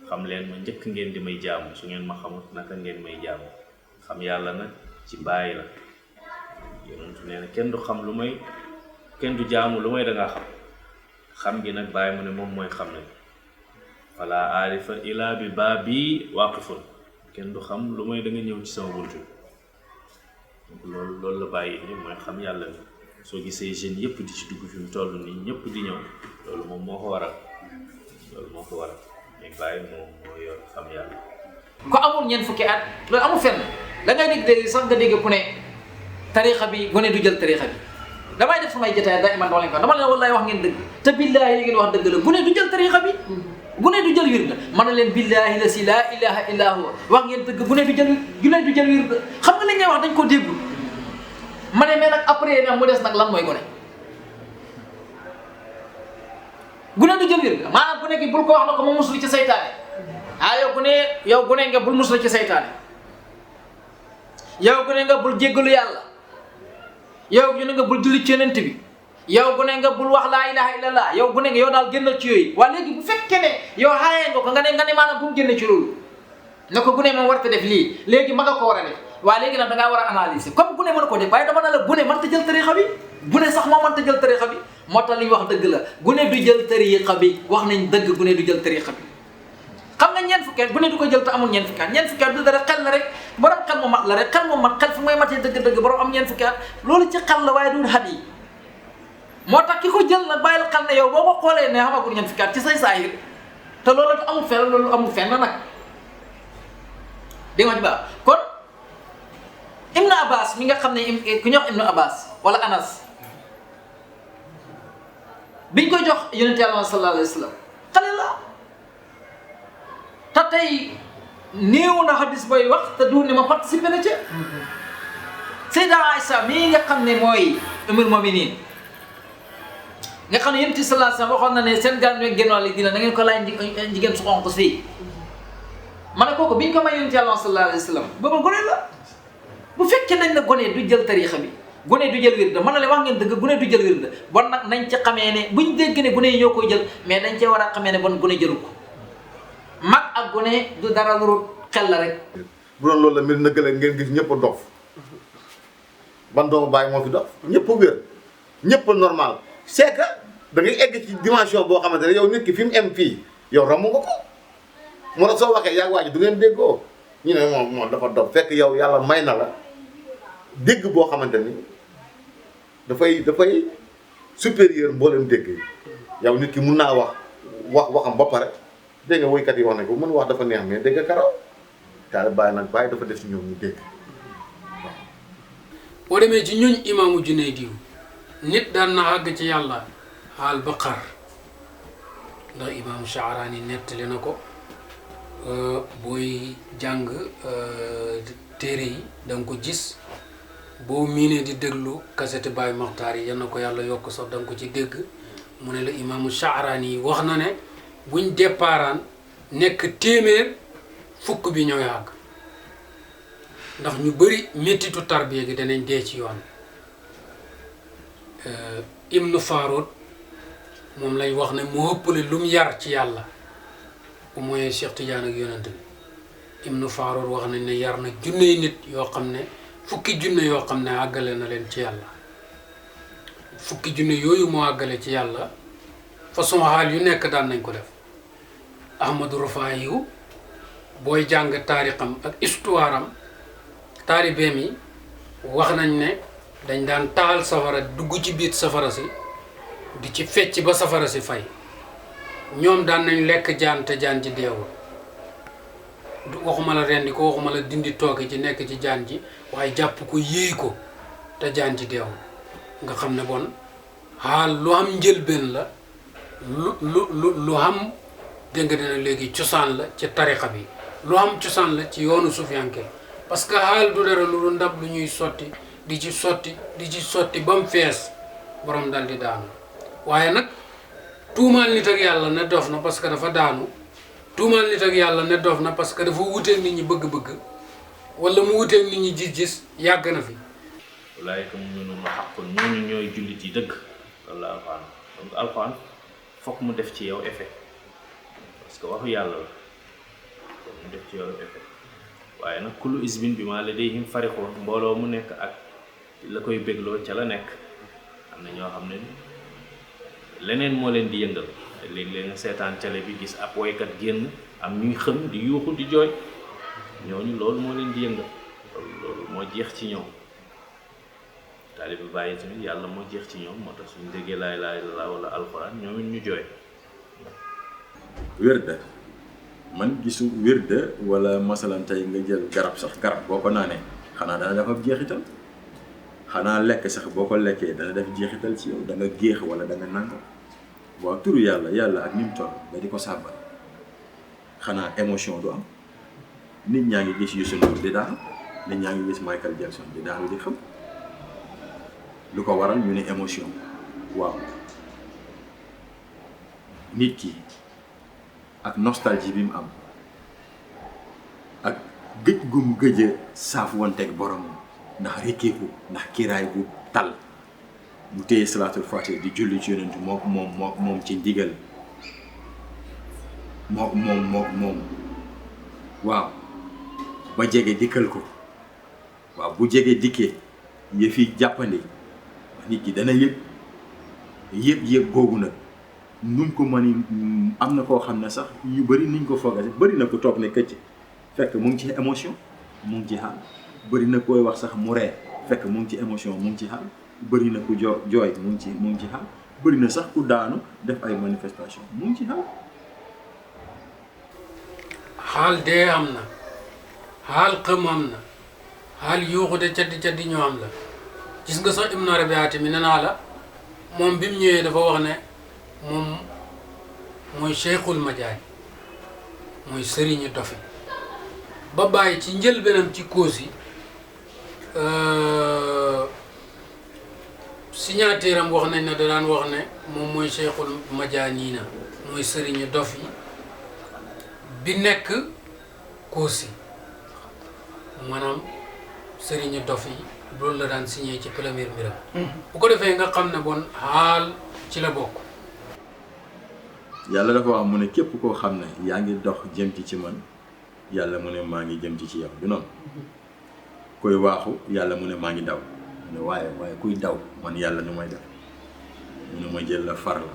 xam leen ma njëkk ngeen di may jaamu su ngeen ma xamut naka ngeen may jaamu xam yàlla nag ci bàyyi la yonent nee na kenn du xam lu may kenn du jaamu lu may dangaa xam gi nag bàyyi mu ne moom mooy xam ne fala aarifa ila bi baabi waaqifun kenn du xam lu may da nga ñëw ci sama buntu donc loolu la bàyyi ni mooy xam yàlla ni soo gisee jeunes yëpp di ci dugg fi mu toll nii ñëpp di ñëw loolu moom moo ko waral mais bàyyi moom moo yor xam yàlla. ko amul ñeent fukki at loolu amul fenn da ngay dégg sax nga dégg ku ne tariixa bi gone du jël tariixa bi damay def samay jotaay da iman dama leen ko dama leen wallaay wax ngeen dëgg te billaahi li ngeen wax dëgg la gune du jël tariixa bi gune du jël wird man na leen billaahi la si laa ilaha illa huwa wax ngeen dëgg gune du jël wird xam nga li ngay wax dañ ko déggul ma ne mais nag après nag mu des nag lan mooy gune du jël wird maanaam gune gi bul ko wax na ko mu muslu ci saytaane yow gune nga bul muslu ci saytaane yow gune nga bul jéggalu yàlla yow gune nga bul julli ci yonent bi yow gune nga bul wax laa ilaha illallah yow gune nga yow daal génnal ci yooyu waa léegi bu fekkee ne yow xaayee nga ko nga ne maanaam bu mu génne ci loolu ne ko gune moom war ta def lii léegi ma nga ko war a def waa léegi nag da ngaa war a analyser comme gune mën a ko def waaye dama ne la gune mënta jël tariixa bi gune sax moo mënta jël tariixa bi moo tax li ñu wax dëgg la gune du jël tariixa bi wax nañ dëgg gune du jël tariixa bi xam nga ñeent fukki at gune du ko jël te amul ñeent fukki at du dara xel la rek borom xel mu mat la rek xel mu mat xel fu may matee dëgg-dëgg borom am ñeent fukki at loolu ci xel la waaye du xat yi moo tax ki ko jël nag bàyyil xel ne yow boo ko xoolee ne xamagul ñeent fukki at ci say saahir te loolu amul fenn loolu amul fenn nag dégg nga ci baax kon Ibnu Abbas mi nga xam ne ku ñuy wax Ibnu Abbas wala Anas biñ koy jox yonent Yàlla sallallahu alayhi wa sallam xale la te tey néew na hadis booy wax te du ne ma participé na ca Sayda Aïcha mii nga xam ne mooy ummul mu'minin nga xam ne yonent bi sallallahu alayhi wa sallam waxoon na ne seen gan génn wàll dina na ngeen ko laaj jigéen su xonq si ma ne kooku biñ ko may yonent Yàlla sallallahu alayhi wa sallam booba gone la bu fekkee nañ ne gone du jël tariixa bi gone du jël wirda mën na leen wax ngeen dëgg gone du jël wirda bon nag nañ ci xamee ne buñ dégg ne gone yi ñoo koy jël mais dañ cee war a xamee ne bon gone jëlu ko mag ak gone du dara lu xel la rek. bu doon loolu la mbir na gële ngeen gis ñëpp a dof ban doomu bàyyi moo fi dof ñëpp a wér ñëpp a normal c'est que da ngay egg ci dimension boo xamante ne yow nit ki fi mu em fii yow romb nga ko moo tax soo waxee yaa waa ji du ngeen déggoo ñu ne moom dafa dof fekk yow yàlla may na la dégg boo xamante ni dafay supérieur mboolem dégg yi yow nit ki mun naa waxam ba pare dégg nga woykat yi wax nañ ko mën wax dafa neex mais dégg karaw taal bàyyi nag bàyyi dafa def si ñoom ñu dégg waaw. boo demee ci ñooñ imaamu Junayd nit daan na àgg ci yàlla xaal ba xar ndax imaamu Sha'rani nettali na ko booy jàng téere yi da nga ko gis boo miinee di déglu kaseti Baay Maxtaar yi yal na ko yàlla yokk sax da nga ko ci dégg mu ne la imaamu Sha'rani yi wax na ne buñ déparaan nekk téeméer fukk bi ñooy àgg ndax ñu bëri méttitu tarbiya gi danañ dee ci yoon Ibnu Farood moom lañ wax ne mu ëppale lu mu yar ci yàlla bu mooy Cheikh Tidiane ak yonent bi Ibnu Farood wax nañ ne yar na junney nit yoo xam ne fukki junne yoo xam ne àggale na leen ci yàlla fukki junne yooyu moo àggale ci yàlla façon xaal yu nekk daan nañ ko def Ahmadou Rufaayi yu booy jàng taarixam ak histoire am taalibeem yi wax nañ ne dañ daan taal safara dugg ci biir safara si di ci fecc ba safara si fay ñoom daan nañ lekk jaan te jaan ji deewul waxuma la rendi ko waxuma la dindi tooke ci nekk ci jaan ji waaye jàpp ko yéey ko te jaan ji deewul nga xam ne bon xaal lu am njëlbeen la lu am dégg nga dina léegi cosaan la ci tarixa bi lu am cosaan la ci yoonu sufiyanke parce que xaal du dara lu ndab lu ñuy sotti di ci sotti ba mu fees borom dal di daanu waaye nag tuumaal nit ak yàlla ne dof na parce que dafa daanu tuumal nit ak yàlla ne dof na parce que dafa wuteeg nit ñi bëgg-bëgg wala mu wuteeg nit ñi gis-gis yàgg na fi. ulaayika mu'minuuna haqqan ñooñu ñooy jullit yi dëgg loolu la alxuraan donc alxuraan fokk mu def ci yow effet parce que waxu yàlla la fokk mu def ci yow effet waaye nag kullu isbin bimaa ladayhim farixuun mbooloo mu nekk ak la koy bégloo ca la nekk am na ñoo xam ne leneen moo leen di yëngal léeg-léeg nga seetaan télé bi gis ab woykat génn am ñuy xëm di yuuxu di jooy ñooñu loolu moo leen di yëngal loolu moo jeex ci ñoom taalibe bàyyi tamit yàlla moo jeex ci ñoom moo tax suñu déggee laa ilaaha illallaah wala alxuraan ñoom it ñu jooy. wérda man gisu wérda wala masalan tey nga jël garab sax garab boo ko naanee xanaa dana def ab jeexital xanaa lekk sax boo ko lekkee dana def jeexital ci yow da nga géex wala da nga nangam waaw turu yàlla ak ni mu toll nga di ko sàbbal xanaa émotion du am nit ñaa ngi gis Youssou Ndour di daanu nit ñaa ngi gis Michael Jackson di daanu di xam lu ko waral ñu ne émotion waaw nit ki ak nostalgie bi mu am ak gëj gu mu gëj a saaf wanteeg boromam ndax rekkeeku ndax kiiraay bu tal bu téye salaatul faatiha di julli ci yonent moom ci ndigal moom waaw ba jege dikkal ko waaw bu jege dikkee yëf yi jàppandi nit ki dana yëg boobu nag nuñ ko mën am na koo xam ne sax yu bëri niñ ko foogase bëri na ko toog ne këcc fekk mu ngi ci émotion mu ngi ci xaal bëri na koy wax sax mu ree fekk mu ngi ci émotion mu ngi ci xaal bëri na ku jooy mu ngi ci xaal bëri na sax ku daanu def ay manifestation mu ngi ci xaal xaal dee am na xaal xëm am na xaal yuuxu de caddi ñoo am la gis nga sax Ibn Arabi mi nee naa la moom bi mu ñëwee dafa wax ne moom mooy cheikhul majaani mooy sëriñu dofi ba bàyyi ci njëlbeenam ci cause yi signature am wax nañ ne da daan wax ne moom mooy cheikhul majaani na mooy sëriñu dof yi bi nekk cause yi maanaam sëriñu dof yi loolu la daan signé ci premier mbiram bu ko defee nga xam ne bon xaal ci la bokk. yàlla dafa wax mu ne képp koo xam ne yaa ngi dox jëm ci man yàlla mu ne maa ngi jëm ci yow du noonu koy waaxu yàlla mu ne maa ngi daw mu ne waaye kuy daw man yàlla nu may def mu ne ma jël la far la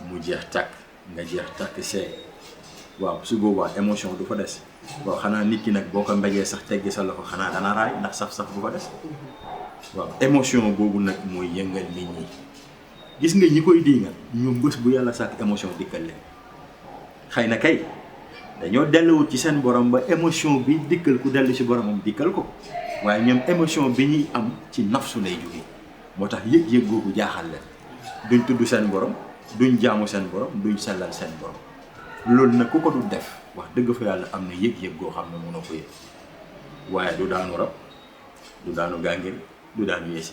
mu jeex tàkk nga jeex tàkk seey waaw su boobaa émotion du fa des waaw xanaa nit ki nag boo ko mbéjee sax teggi sa loxo xanaa dana raay ndax saf-saf du fa des waaw émotion boobu nag mooy yëngal nit ñi gis nga ñi koy diingal ñoom bés bu yàlla sàkk émotion dikkal leen xëy na kay dañoo delluwut ci seen borom ba émotion bi dikkal ku dellu ci boromam dikkal ko waaye ñoom émotion bi ñuy am ci nafsu lay jóge moo tax yëg-yëg googu jaaxal leen duñ tudd seen borom duñ jaamu seen borom duñ sellal seen borom loolu nag ku ko du def wax dëgg fa yàlla am na yëg-yëg goo xam ne mënoo ko yëg waaye du daanu rab du daanu gàngir du daanu yesi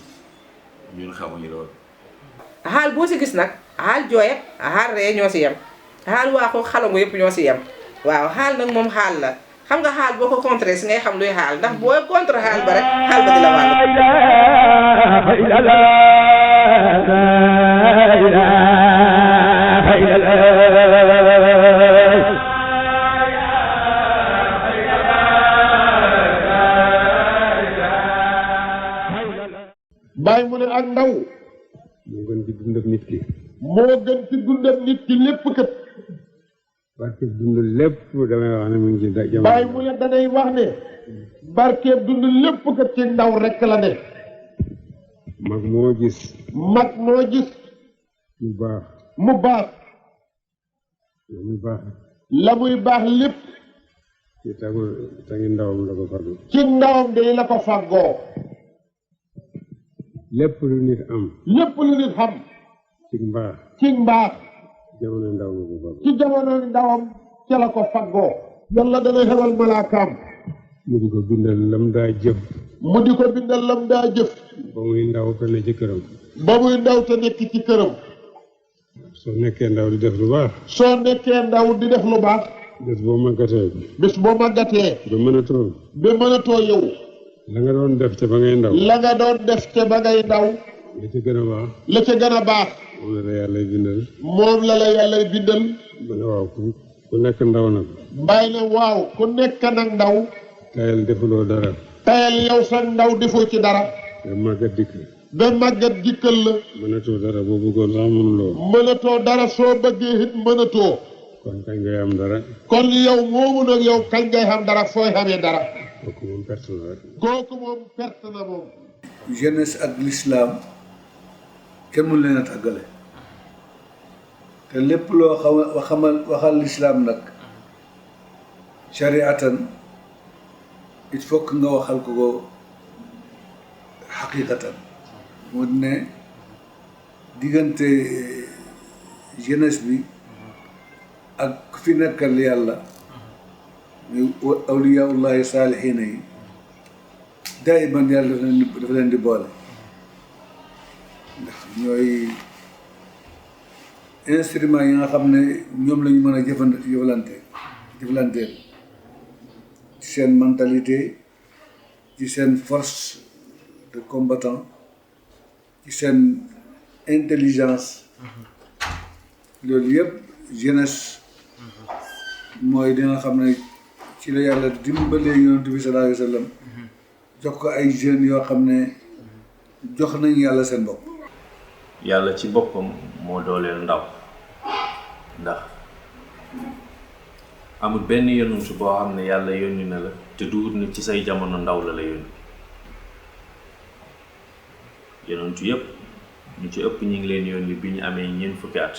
ñun xamuñu loolu. xaal boo si gis nag xaal jooy ak xaal ree ñoo si yem xaal waaxu xalangu yëpp ñoo si yem waaw xaal nag moom xaal la xam nga xaal boo ko contré si ngay xam luy xaal ndax boo contre xaal ba rek xaal ba di la bàyyi mu ne ak ndaw moo gën ci dundam nit ki moo gën ci dundam nit ki lépp kat barkeeb dund lépp damay wax ne mu ngi ci jamono bàyyi mu ne danay wax ne barkeeb dund lépp kat ci ndaw rek la ne mag moo gis mu baax la muy baax lépp ci tangi ndawam la ko fàggu ci ndawam day la ko fàggoo lépp lu nit am ci mbaax jamono ndaw ma ko fàggu ci jamono ndawam ca la ko fàggoo yàlla dana xewal malaakaam mu di ko bindal lam daa jëf ba muy ndaw te nekk ci këram su soo nekkee ndaw di def lu baax. soo nekkee ndaw di def lu baax. bés boo màggatee. bés boo màggatee. ba mënatoo. ba mënatoo yow. la nga doon def ca ba ngay ndaw. la nga doon def ca ba ngay ndaw. la ca gën a baax. la ca gën a baax. moom la la yàlla bindal. moom la la yàlla bindal. ma ne waaw ku nekk ndaw nag. bàyyi ne waaw ku nekk nag ndaw. tayal defuloo dara. tayal yow sax ndaw defoo ci dara. ba màggat dikk. ba màggat dikkal la. mënatoo dara boo bëggoon sax mënuloo. mënatoo dara soo bëggee it mënatoo. kon kañ ngay am dara. kon yow moomu nag yow kañ ngay xam dara fooy xamee dara. kooku moom perte na rek. kooku moom perte na moom. jeunesse ak l'islam kenn mënu leen a tàggale te lépp loo waxal l'islam nag shariatan il faut que nga waxal ko xaqiqatan moo ne diggante jeunesse bi ak ku fi nekkal yàlla muy awliyaullahi saalihiina yi daayiman yàlla dafa leen di boole ndax ñooy instrument yi nga xam ne ñoom la ñu mën a jëflanteel ci seen mentalité ci seen force de combattant ci seen intelligence loolu yëpp jeunesse mooy di nga xam ne ci la yàlla dimbalee yonent bi sallallahu alayhi wa sallam jox ko ay jeunes yoo xam ne jox nañ yàlla seen bopp. yàlla ci boppam moo dooleel ndaw ndax amul benn yonent boo xam ne yàlla yónni na la te duut na ci say jamono ndaw la yónni yonentu yépp ñu ci ëpp ñi ngi leen yónni bi ñu amee ñeent fukki at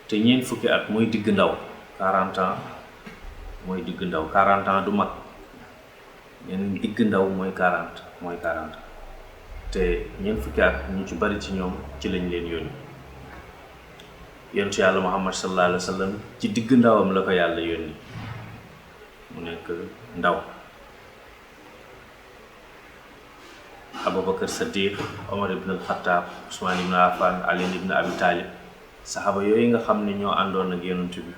te ñeent fukki at mooy digg ndaw 40 ans mooy digg ndaw 40 ans du mag ñeneen digg ndaw mooy 40 te ñeent fukki at ñu ci bari ci ñoom ci lañ leen yónni yonentu yàlla Muhammad sallallahu alayhi wa sallam ci digg ndawam la ko yàlla yónni mu nekk ndaw Abubakar Saddiq Omar ibn al-Khattab Usman ibn Affan Ali ibn Abi Talib saxaaba yooyu nga xam ne ñoo àndoon ak yonent bi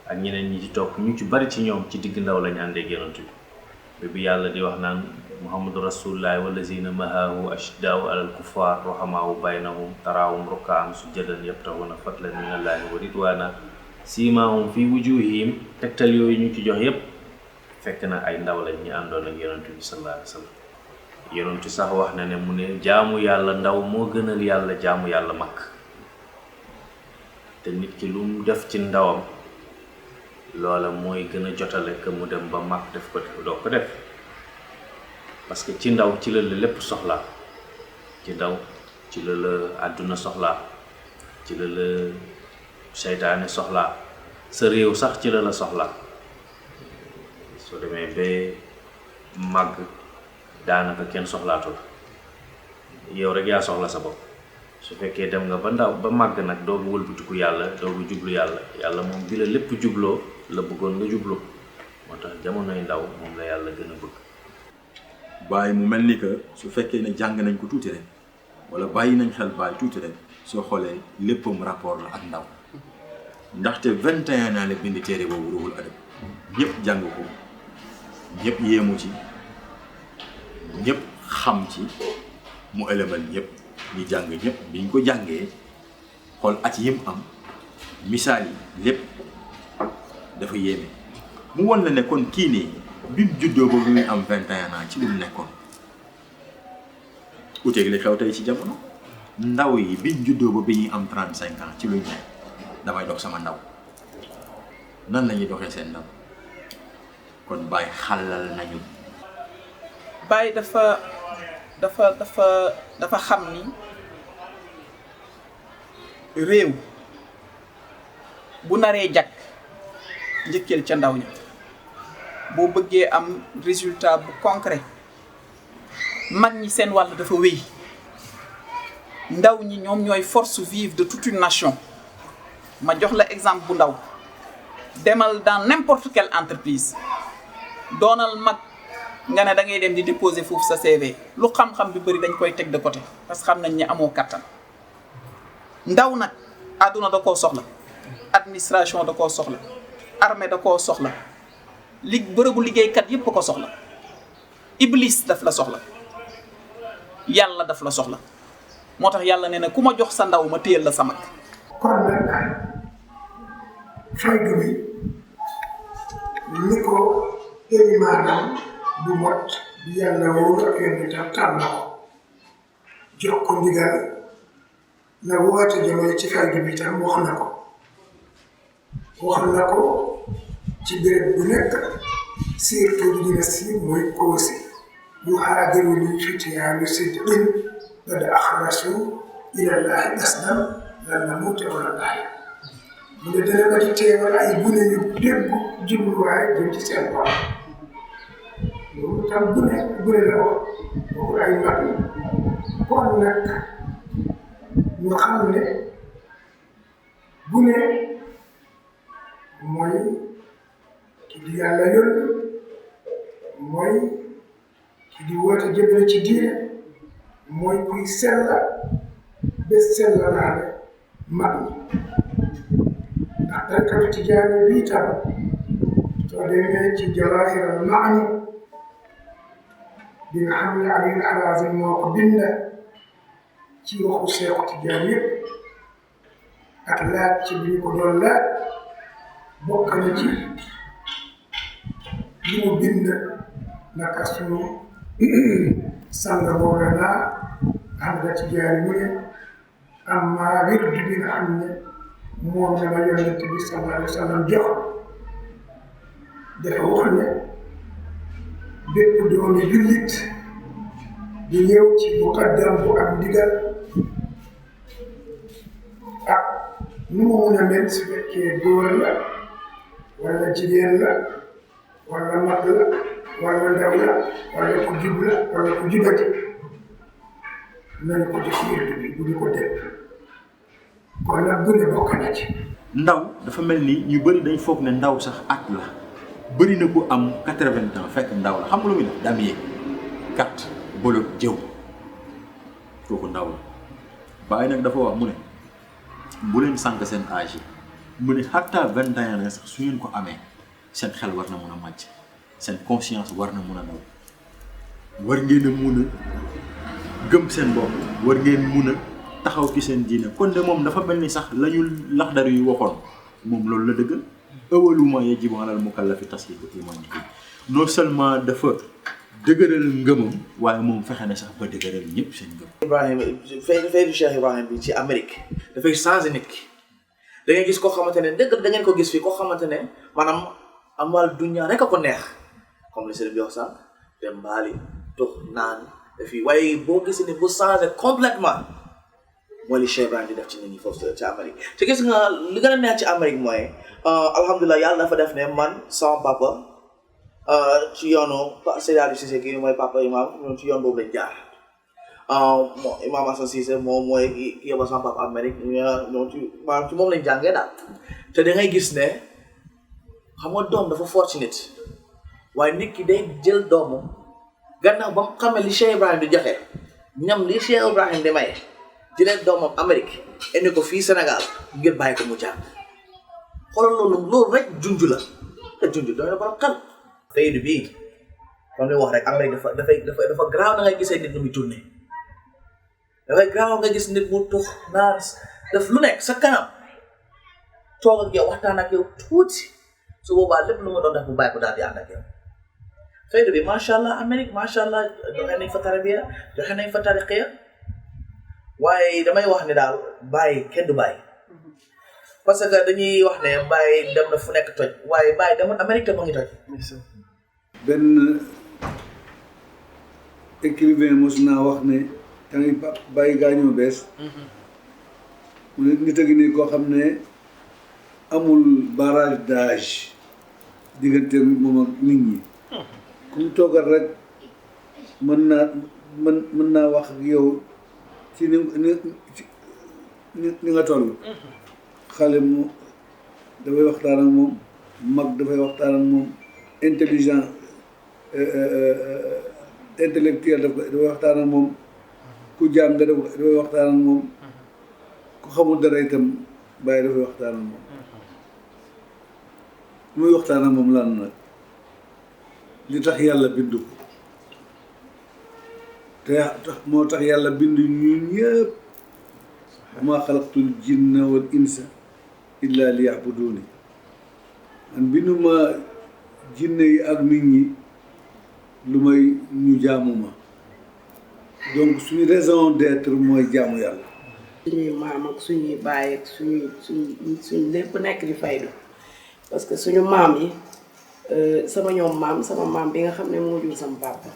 ak ñeneen ñi ci topp ñu ci bari ci ñoom ci digg ndaw lañ àndee ak yonent bi yàlla di wax naan Muhammadu Rasulullahi wallazina mahahu ashiddaau alal kuffar ruhamaau baynahum taraahum rukkaan sujjadan yabtaghuna fadlan minallahi wa ridwana siimaahum fi wujuhihim tegtal yooyu ñu ci jox yépp fekk na ay ndaw lañ ñu àndoon ak yonent bi sallallahu alayhi wa sallam yonent sax wax na ne mu ne jaamu yàlla ndaw moo gënal yàlla jaamu yàlla mag te nit ki lu mu def ci ndawam loola mooy gën a jotale que mu dem ba mag def ko doo ko def parce que ci ndaw ci la lépp soxlaa ci ndaw ci la àdduna soxlaa ci la seytaane soxlaa sa réew sax ci la soxlaa soo demee ba màgg daanaka kenn soxlaatul yow rek yaa soxla sa bopp su fekkee dem nga ba ndaw ba màgg nag doogu wëlbatiku yàlla doogu jublu yàlla moom bi la lépp jubloo la bëggoon nga jublu moo tax jamonoy ndaw moom la yàlla gën a bëgg. Baye mu mel ni que su fekkee ne jàng nañ ko tuuti rek wala bàyyi nañ xel Baye tuuti rek soo xoolee léppam rapport la ak ndaw ndaxte 21 ans la bind téere boobu Ruhul Adab ñëpp jàng ko ñëpp yéemu ci ñëpp xam ci mu élément ñëpp ñi jàng ñëpp biñ ko jàngee xool at yim am misaal yi lépp dafa yéeme mu won la ne kon kii nii bi mu juddoo ba muy am 21 ans ci lu mu nekkoon uteeg li xew tey ci jamono ndaw yi biñ juddoo ba bi ñuy am 35 ans ci luñ nekk damay dox sama ndaw nan la ñuy doxee seen ndaw kon Baye xalal nañu. Baye dafa xam ni réew bu naree jag njëkkeel ca ndaw ña boo bëggee am résultat bu concret mag ñi seen wàll dafa wéy ndaw ñi ñoom ñooy force vive de toute une nation ma jox la exemple bu ndaw demal dans n'importe quelle entreprise doonal mag nga ne da ngay dem di déposer foofu sa CV lu xam-xam bi bëri dañ koy teg de côté parce que xam nañ ni amoo kattan ndaw nag àdduna da koo soxla administration da koo soxla armée da koo soxla bërëbu liggéeykat yépp ko soxla iblis daf la soxla yàlla daf la soxla moo tax yàlla nee na ku ma jox sa ndaw ma téyel la sa mag kon nag faydu bi ni ko élimaanam bu mot bi yàlla wóolu ak yéen itam tànn na ko jox ko ndigal na woote jëmale ci faydu bi itam wax na ko ci béréb bu nekk surtout dina si mooy koosi yu haadiru li fityaanu sidqin qad axlasu ilallahi qasdan lan namuuta wala naay mu ne dana ba di teewal ay gune yu déggu jubluwaay jëm ci seen bopp loolu tam gune la wax waxul ay mag kon nag ñu xam ne gune mooy ki di yàlla yónni mooy ki di woote jëmale ci diine mooy kuy sella ba sellalaale mag ñi ndax tarkatu tijaani bii tam soo demee ci jawaahiral maani bi nga xam ne Aliyu Harazim moo ko bind ci waxu Seexu Tijaan yëpp ak laaj ci bi ñu ko doon laaj bokk na ci li mu bind naka sunu sang Mawlana Ahmad Tijaani mu ne amma wird bi nga xam ne moom la ma Yonent bi sallallahu alayhi wa sallam jox dafa wax ne bépp doomi jullit di ñëw ci muqaddam bu am ndigal ak nu mu mun a mel su fekkee góor la wala jigéen la wala mag la wala ndaw la wala ku jub la wala ku jubati nañu ko jox wird bi bu ñu ko dégg kon nag bu ne bokk na ci. ndaw dafa mel ni ñu bëri dañ foog ne ndaw sax at la bëri na ku am 80 ans fekk ndaw la xam nga lu muy def damier kat bolot jëw kooku ndaw la waaye nag dafa wax mu ne bu leen sànq seen âge yi mu ne xataa 21 ans sax su ngeen ko amee seen xel war na mun a màcc seen conscience war na mun a daw war ngeen a mun a gëm seen bopp war ngeen mun a taxaw ci seen diine kon de moom dafa mel ni sax la ñu laxdar yu waxoon moom loolu la dëggal awwalu maa yajibu alal mukallafi tasdiiqu iimaanihi non seulement dafa dëgëral ngëmam waaye moom fexe na sax ba dëgëral ñëpp seen ngëm. Ibrahima faydu Cheikh Ibrahima bi ci Amérique dafay changé nit ki da ngay gis koo xamante ne dëgg da ngeen ko gis fii koo xamante ne maanaam amal dunya rek a ko neex comme li sëriñ bi wax sànq dem mbaali tux naan fii waaye boo gisee ni bu changé complètement mooy li Cheikh Ibrahima di def ci nit ñi foofu ci Amérique te gis nga li gën a neex ci Amérique mooy alhamdulilah yàlla dafa def ne man sama papa ci yoonu Seydou Cissé kii mooy papa imam ñoom ci yoon boobu lañ jaar imam Assane Cissé moom mooy kii yóbbu sama papa Amérique ñoom ci moom lañ jàngee daal te da ngay gis ne xam nga doom dafa fort ci nit waaye nit ki day jël doomam gannaaw ba mu xamee li Cheikh Ibrahima di joxe ñam li Cheikh Ibrahima di maye jëlee doomam Amérique indi ko fii Sénégal ngir bàyyi ko mu jàng xoolal loolu rek junj la te junj doy na borom xel. faydu bii comme ni wax rek Amérique dafa garaaw na ngay gisee nit nu muy tourné dafay garaaw nga gis nit mu tux naan def lu nekk sa kanam toog ak yow waxtaan ak yow tuuti su boobaa lépp lu ma doon def bu bàyyi ko daal di ànd ak yow. faydu bi macha allah Amérique macha allah joxe nañ fa tarbiya joxe nañ fa tariqiya waaye damay wax ne daal bàyyi kenn du bàyyi parce que dañuy wax ne bàyyi dem na fu nekk toj waaye bàyyi demoon Amérique te mu ngi toj. benn écrivain mos naa wax ne tamit bàyyi gaañoo bees mu ne nit a ngi nii koo xam ne amul barrage d'âge diggante moom ak nit ñi ku mu toogal rek mën naa wax ak yow ci ni nga toll xale mu dafay waxtaan ak moom mag dafay waxtaan ak moom intelligent intellectuel dafay waxtaan ak moom ku jàng dafay waxtaan ak moom ku xamul dara itam Baye dafay waxtaan ak moom muy waxtaan ak moom lan nag li tax yàlla bindu ko te moo tax yàlla bindu ñun ñëpp ma xalaqtul jinna wal insa illa liya'buduni man binduma jinne yi ak nit ñi lu may ñu jaamu ma donc suñu raison d'être mooy jaamu yàlla. suñuy maam ak suñuy baay ak suñu lépp nekk di faydu parce que suñu maam yi sama maam bi nga xam ne moo jur sama papa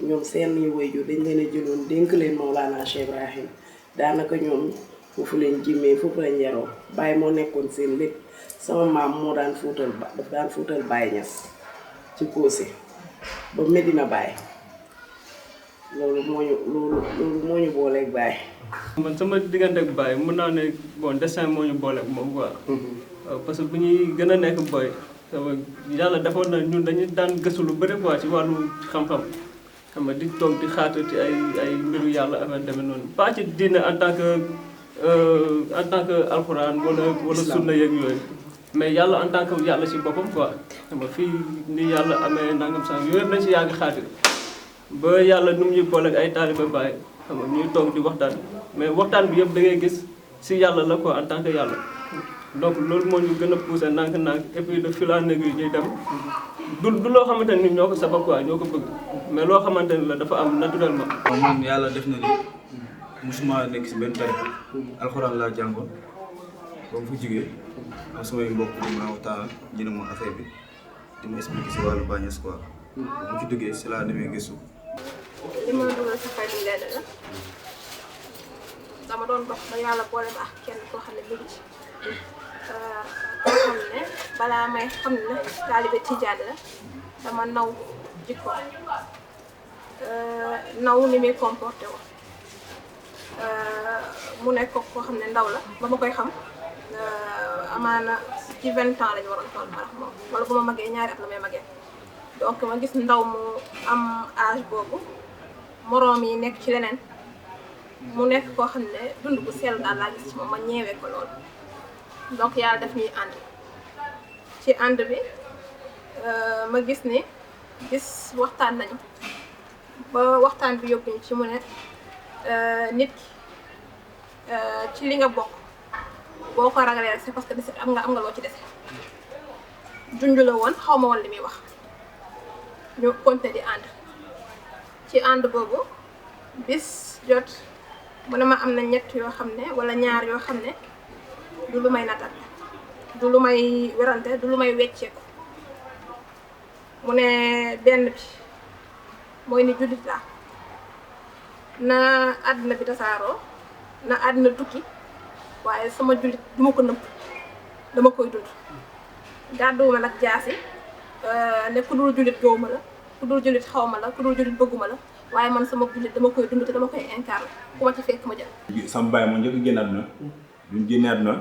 ñoom seen waajur dañ leen a jëloon dénk leen Mawlana Cheikh Ibrahim daanaka ñoom foofu leen jimmee foofu lañ yaroo Baye moo nekkoon seen lépp sama maam moo daan fuutal Baye Niass ci Kossy ba Medina Baye loolu moo ñu booleeg Baye. man sama diggante ak Baye mën naa ne bon destin moo ñu booleeg moom quoi. parce que bu ñuy gën a nekk boy yàlla defoon na ñun dañuy daan gëstu lu bëri quoi ci wàllu xam-xam xam nga di toog di xaatu ci ay mbiru yàlla affaire demee noonu pas ci diine en tant que alxuraan wala sunna yeeg yooyu mais yàlla en tant que yàlla ci boppam quoi xam nga fii ni yàlla amee nangam sax yooyu yëpp nañ ci yàgg xaati ba yàlla nu mu ñuy booleeg ay taaliba Baye xam nga ñuy toog di waxtaan mais waxtaan bi yëpp da ngay gis ci yàlla la quoi en tant que yàlla donc loolu moo ñu gën a poussé ndànk-ndànk et puis de fil en aiguille ñuy dem du loo xamante ni ñoo ko sabab quoi ñoo ko bëgg mais loo xamante ni la dafa am naturellement. man yàlla def na ni musuma nekk si benn tarixa alxuraan laa jàngoon ba mu fa jógee am samay mbokk di ma waxtaan ñu ne moom affaire bi di ma expliqué si wàllu Baye Niass quoi bu mu ci duggee si laa demee gëstu. li ma dugal sa fay bi lenn la dama doon dox ba yàlla boole ma ak kenn koo xam ne mi ngi ci koo xam ne balaa may xam ne taalibe Tijaan la dama naw jikko naw ni muy comporté wo mu nekk koo xam ne ndaw la ba ma koy xam amaana ci 20 ans lañu waroon toll ma moom wala bu ma magee ñaari at la may magee donc ma gis ndaw mu am âge boobu moroom yi nekk ci leneen mu nekk koo xam ne dund bu sell daal laa gis ci moom ma ñeewee ko loolu donc yàlla def ñuy ànd ci ànd bi ma gis ni waxtaan nañu ba waxtaan bi yóbbuñu ci mu ne nit ki ci li nga bokk boo ko ragalee rek c'est parce que dese am nga loo ci dese junj la woon xaw ma woon li muy wax ñu continuer di ànd ci ànd boobu bis jot mu ne ma am na ñett yoo xam ne wala ñaar yoo xam ne du lu may natal du lu may werante du lu may wecceeku mu ne benn bi mooy ni jullit laa na àddina bi tasaaroo na àddina tukki waaye sama jullit du ma ko nëbb dama koy dund gàdduwuma nag jaasi ne ku dul jullit gëwuma la ku dul jullit xawma la ku dul jullit bëgguma la waaye man sama jullit dama koy dund te dama koy incarné ku ma ci fekk ma jël. sama baay moo njëkk a génn àdduna bi mu génnee àdduna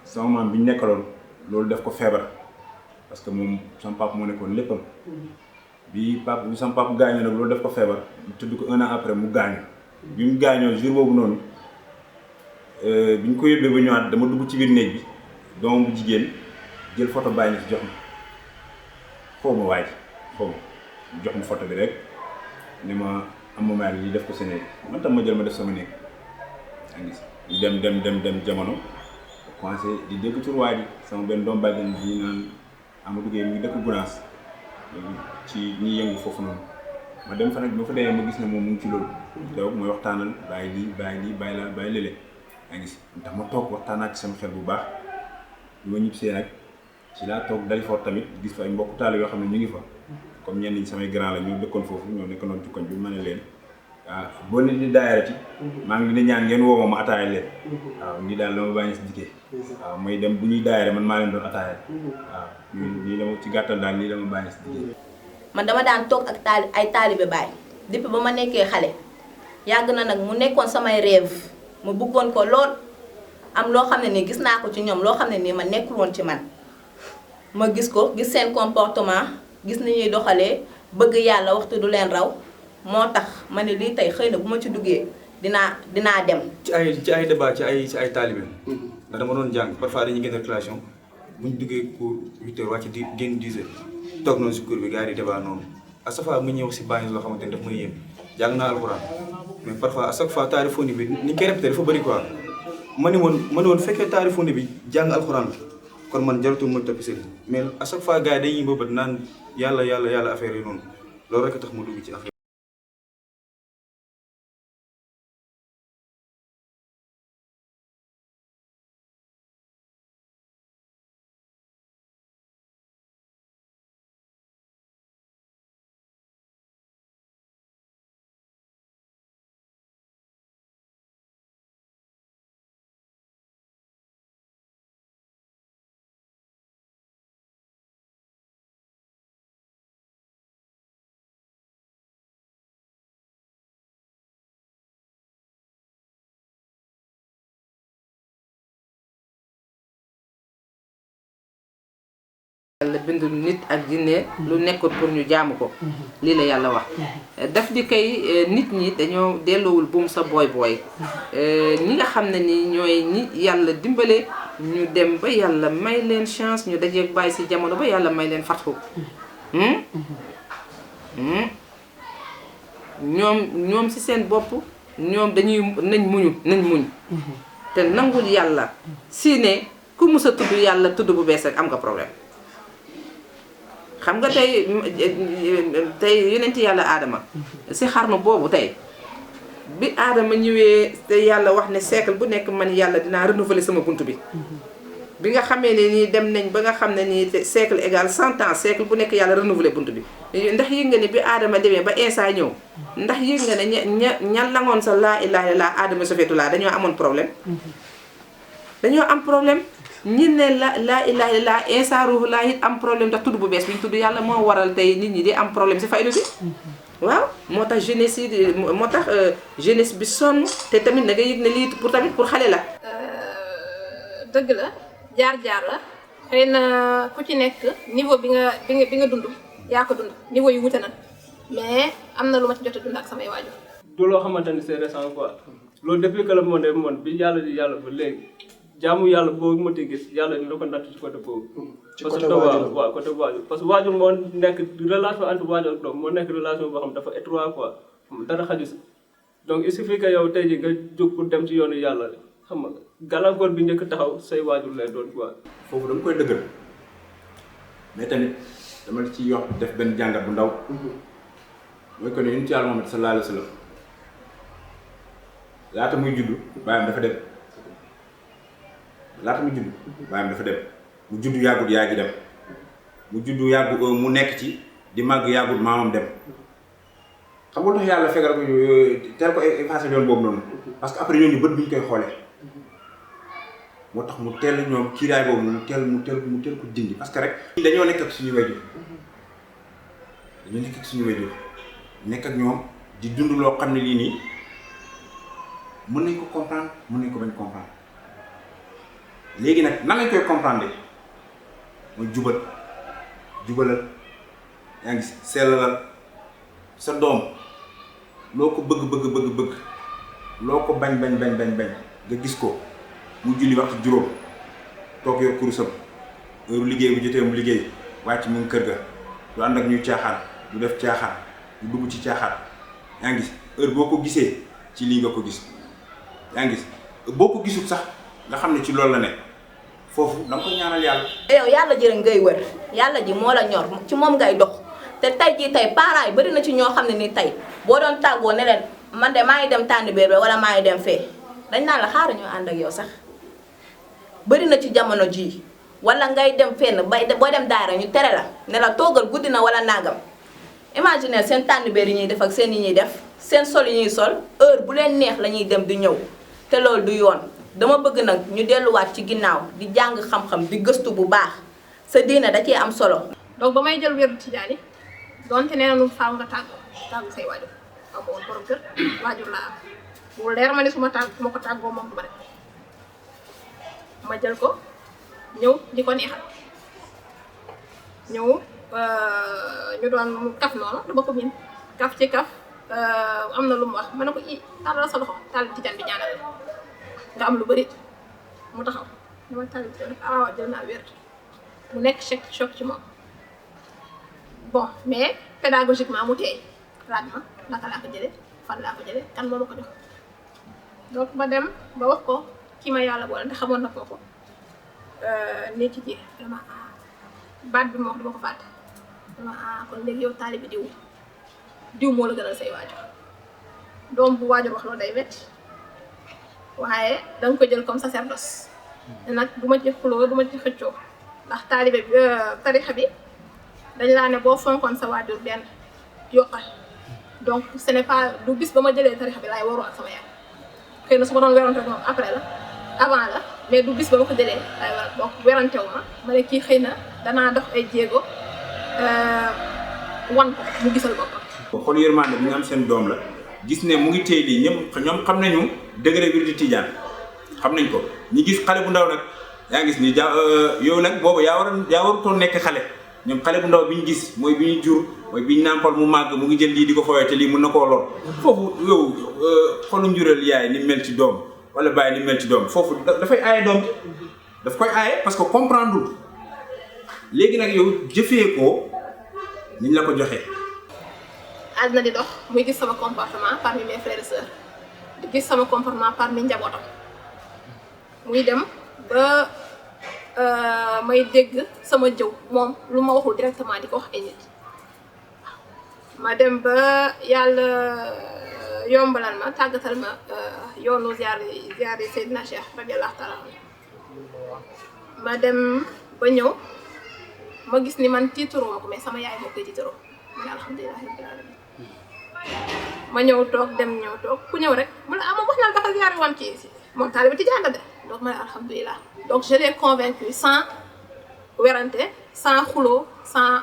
sama maam bi ñu nekkaloon loolu def ko feebar parce que moom sama papa moo nekkoon léppam bi sama papa gaañoo nag loolu def ko feebar mu tudd ko 1 an après mu gaañu bi mu gaañoo jour boobu noonu bi ñu ko yóbbee ba ñëwaat dama dugg ci biir néeg bi doomam bu jigéen jël photo Baye Niass jox ma foo ma waaj foo ma jox ma photo bi rek ne ma am ma maire yi def ko sa néeg man tam ma jël ma def sama néeg yaa ngi dem jamono commencé di dégg tur waa ji sama benn doom bàjjen bi naan Amadou Gueye mi ngi dëkk Gounass ci ñi yëngu foofu noonu ma dem fa nag ba fa demee ma gis ne moom mu ngi ci loolu donc mooy waxtaanal bàyyi lii bàyyi laa bàyyi lële yaa ngi si ndax ma toog waxtaanaat ci sama xel bu baax bi ma ñibbisee nag ci laa toog Dalifort tamit gis fa ay mbokku taal yoo xam ne ñu ngi fa comme ñenn ñi samay grand la ñu dëkkoon foofu ñoo nekkoon ci koñ bi ma ne leen waaw boo nit di daayarati maa ngi leen di ñaan ngeen woo ma ataaya leen waaw nii daal la ma bàyyi si dikkee waaw may dem bu ñuy daayare man maa leen doon ataaya waaw nii dama ci gàttal daal nii la ma bàyyi si dikkee. man dama daan toog ak ay taalibe Baay depuis ba ma nekkee xale yàgg na nag mu nekkoon samay rêve ma bëggoon ko lool am loo xam ne nii gis naa ko ci ñoom loo xam ne nii ma nekkul woon ci man ma gis ko gis seen comportement gis ni ñuy doxalee bëgg yàlla waxtu du leen raw moo tax ma ne lii tey xëy na bu ma ci duggee dinaa dem. ci ay débat ci ay taalibe ndax dama doon jàng parfois dañuy génn récréation bu ñu duggee cours 8 heures wàcc di génn 10 heures toog noonu si cours bi gars yi di débat noonu à chaque fois mu ñëw si bànn loo xamante ne daf may yéem jàng naa alxuraan mais parfois à chaque fois taarifoni bi ni ñu koy répété dafa bëri quoi ma ne woon fekkee taarifoni bi jàng alxuraan la kon man jaratul ma topp sëriñ mais à chaque fois gars yi dañuy bëbët naan yàlla affaire yi noonu loolu rek a tax ma dugg ci affaire yàlla bindul nit ak jinne lu nekkul pour ñu jaamu ko lii la yàlla wax daf di kay nit ñi dañoo delloowul buum sa booy ñi nga xam ne ni ñooy ñi yàlla dimbale ñu dem ba yàlla may leen chance ñu dajeeg bàyyi si jamono ba yàlla may leen fatxu ñoom si seen bopp ñoom nañ muñ te nangul yàlla si ne ku mus a tudd yàlla tudd bu bees rek am nga problème xam nga tey yonent yàlla aadama si xarnu boobu tey bi aadama ñëwee te yàlla wax ne siècle bu nekk man yàlla dinaa renouveler sama bunt bi nga xamee ne nii dem nañ ba nga xam ne nii siècle égal 100 ans siècle bu nekk yàlla renouveler bunt bi ndax yëg nga ne bi aadama demee ba Insa ñëw ndax yëg nga ne ña langoon sa laa ilaaha illallaah aadama sofeetu laa dañoo amoon problème dañoo am problème ñi ne laa ilaaha illallaah Insa ruuhu laa it am problème ndax tudd bu bees bi ñu tudd yàlla moo waral tey nit ñi di am problème si faydu bi waaw moo tax jeunesse yi moo tax jeunesse bi sonn te tamit na nga yëg ne lii pour xale la dëgg la jaar-jaar la xëy na ku ci nekk niveau bi nga dund yaa ko dund niveau yu wute na mais am na lu ma ci jot a dund ak samay waajur du loo xamante ni c'est récent quoi loolu depuis que le monde bi yàlla di yàlla ba léegi jaamu yàlla boo ma ti gis yàlla dina ko natt ci côté boobu parce que waaw côté waajur parce que waajur moo nekk relation entre waajur ak doom moo nekk relation boo xam dafa étroit quoi dara xaju si donc il suffit que yow tey ji nga jóg pour dem ci yoonu yàlla xam nga gàllankoor bi njëkk taxaw say waajur lay doon quoi foofu dama koy dëggal mais tamit dama la ci yox def benn jàngat bu ndaw mooy que ne yonent Yàlla Muhammad sallallahu alayhi wa sallam laata muy juddu baayam dafa dem mu juddu yàggut yaay ji dem mu juddu yàggu mu nekk ci di màgg yàggut maamam dem xam nga lu tax yàlla fegal ko teel ko effacé yoon boobu noonu parce que après ñooñu bët bi ñu koy xoolee moo tax mu teel ñoom kiiraay boobu mu teel ko dindi parce que rek dañoo nekk ak suñu wayjur nekk ak ñoom di dund loo xam ne lii nii mën nañ ko comprendre mën nañ ko bañ comprendre léegi nag nan lañ koy comprendre mooy jubalal yaa ngi sellalal sa doom loo ko bëgg loo ko bañ nga gis ko mu julli waxtu juróom toog yor kurusam heure liggéey bu jotee mu liggéey wàcc mu ngi kër ga du ànd ak ñuy caaxaan du def caaxaan du dugg ci caaxaan yaa ngi gis heure boo ko gisee ci lii nga ko gis yaa ngi gis boo ko gisul sax nga xam ne ci loolu la ne foofu danga ko ñaanal yàlla. yow yàlla ji rek ngay wër yàlla ji moo la ñor ci moom ngay dox te tey jii tey parents yi bari na ci ñoo xam ne ni tey boo doon tàggoo ne leen man de maa ngi dem tànn béer wala maa ngi dem fee dañ naan la xaaral ñoo ànd ak yow sax bari na ci jamono jii wala ngay dem fenn boo dem daara ñu tere la ne la toogal guddi na wala nangam imaginer seen tànn béer yi ñuy def ak seen yi ñuy def seen sol yi ñuy sol heure bu leen neex la ñuy dem di ñëw te loolu du yoon. dama bëgg nag ñu delluwaat ci ginnaaw di jàng xam-xam di gëstu bu baax sa diina da cee am solo. donc ba may jël wér du tijaan yi donte nee na lu faaw nga tàggu say waajur aw ma woon borom kër waajur laa am bu leer ma ne su ma ko tàggoo moom du ma def ma jël ko ñëw di ko neexal ñëw ñu doon kaf noonu dama ko miin kaf ci kaf am na lu mu wax ma ne ko tàllal sa loxo taalibe tijaan bi ñaanal la nga am lu bëri mu taxaw dama taalibe tijaan waaw jël naa wér mu nekk choc ci moom bon mais pédagogiquement mu teey laaj ma naka laa ko jëlee fan laa ko jëlee kan moo ma ko jox donc ma dem ba wax ko kii ma yàlla boole ndax xamoon na kooku nekk ci dama baat bi ma wax dama ko fàtte dama kon léegi yow taalibe diw moo la gënal say waajur doom bu waajur wax loolu day metti waaye da nga ko jël comme sacerdoce te nag du ma ci xuloo du ma ci xëccoo ndax taalibe bi tarixa bi dañ laa ne boo fonkoon sa waajur benn yokkal donc ce n'est pas du bis ba ma jëlee tarixa bi laay waroo ak sama yaay xëy na su ma doon werante moom après la avant la mais du bis ba ma ko jëlee laay war donc werantewu ma ne kii xëy na danaa dox ay jéego wan ko mu gisal boppam. xool yërmande bi nga am seen doom la gis ne mu ngi téye lii ñoom xam nañu degré bi di tijaan xam nañ ko ñi gis xale bu ndaw nag yaa gis ni yow nag boobu yaa warutoon nekk xale ñoom xale bu ndaw bi ñu gis mooy bi ñu jur mooy bi ñu nàmpal mu màgg mu ngi jël lii di ko fooyee te lii mën na koo lor foofu yow xolu njural yaay ni mel ci doom wala bàyyi ni mel ci doom foofu dafay aaye doom daf koy aaye parce que comprendre léegi nag yow jëfee ko niñ la ko joxee. àddina di dox muy gis sama comportement parmi mes frères et sœurs di gis sama comportement parmi njabootam muy dem ba may dégg sama jëw moom lu ma waxul directement di ko wax ay nit ma dem ba yàlla yombalal ma tàggatal ma yoonu ziar Seydina Cheikh radiyallahu taala ma dem ba ñëw ma gis ni man tiitaroo ma ko mais sama yaay moo koy tiitaroo man alhamdulilah rabbil alamin ma ñëw toog dem ñëw toog ku ñëw rek mu ne moom wax na la dafa ziar wan kii si moom taalibe tijaan la de donc ma ne alhamdulilah donc je l'ai convaincu sans werante sans xuloo sans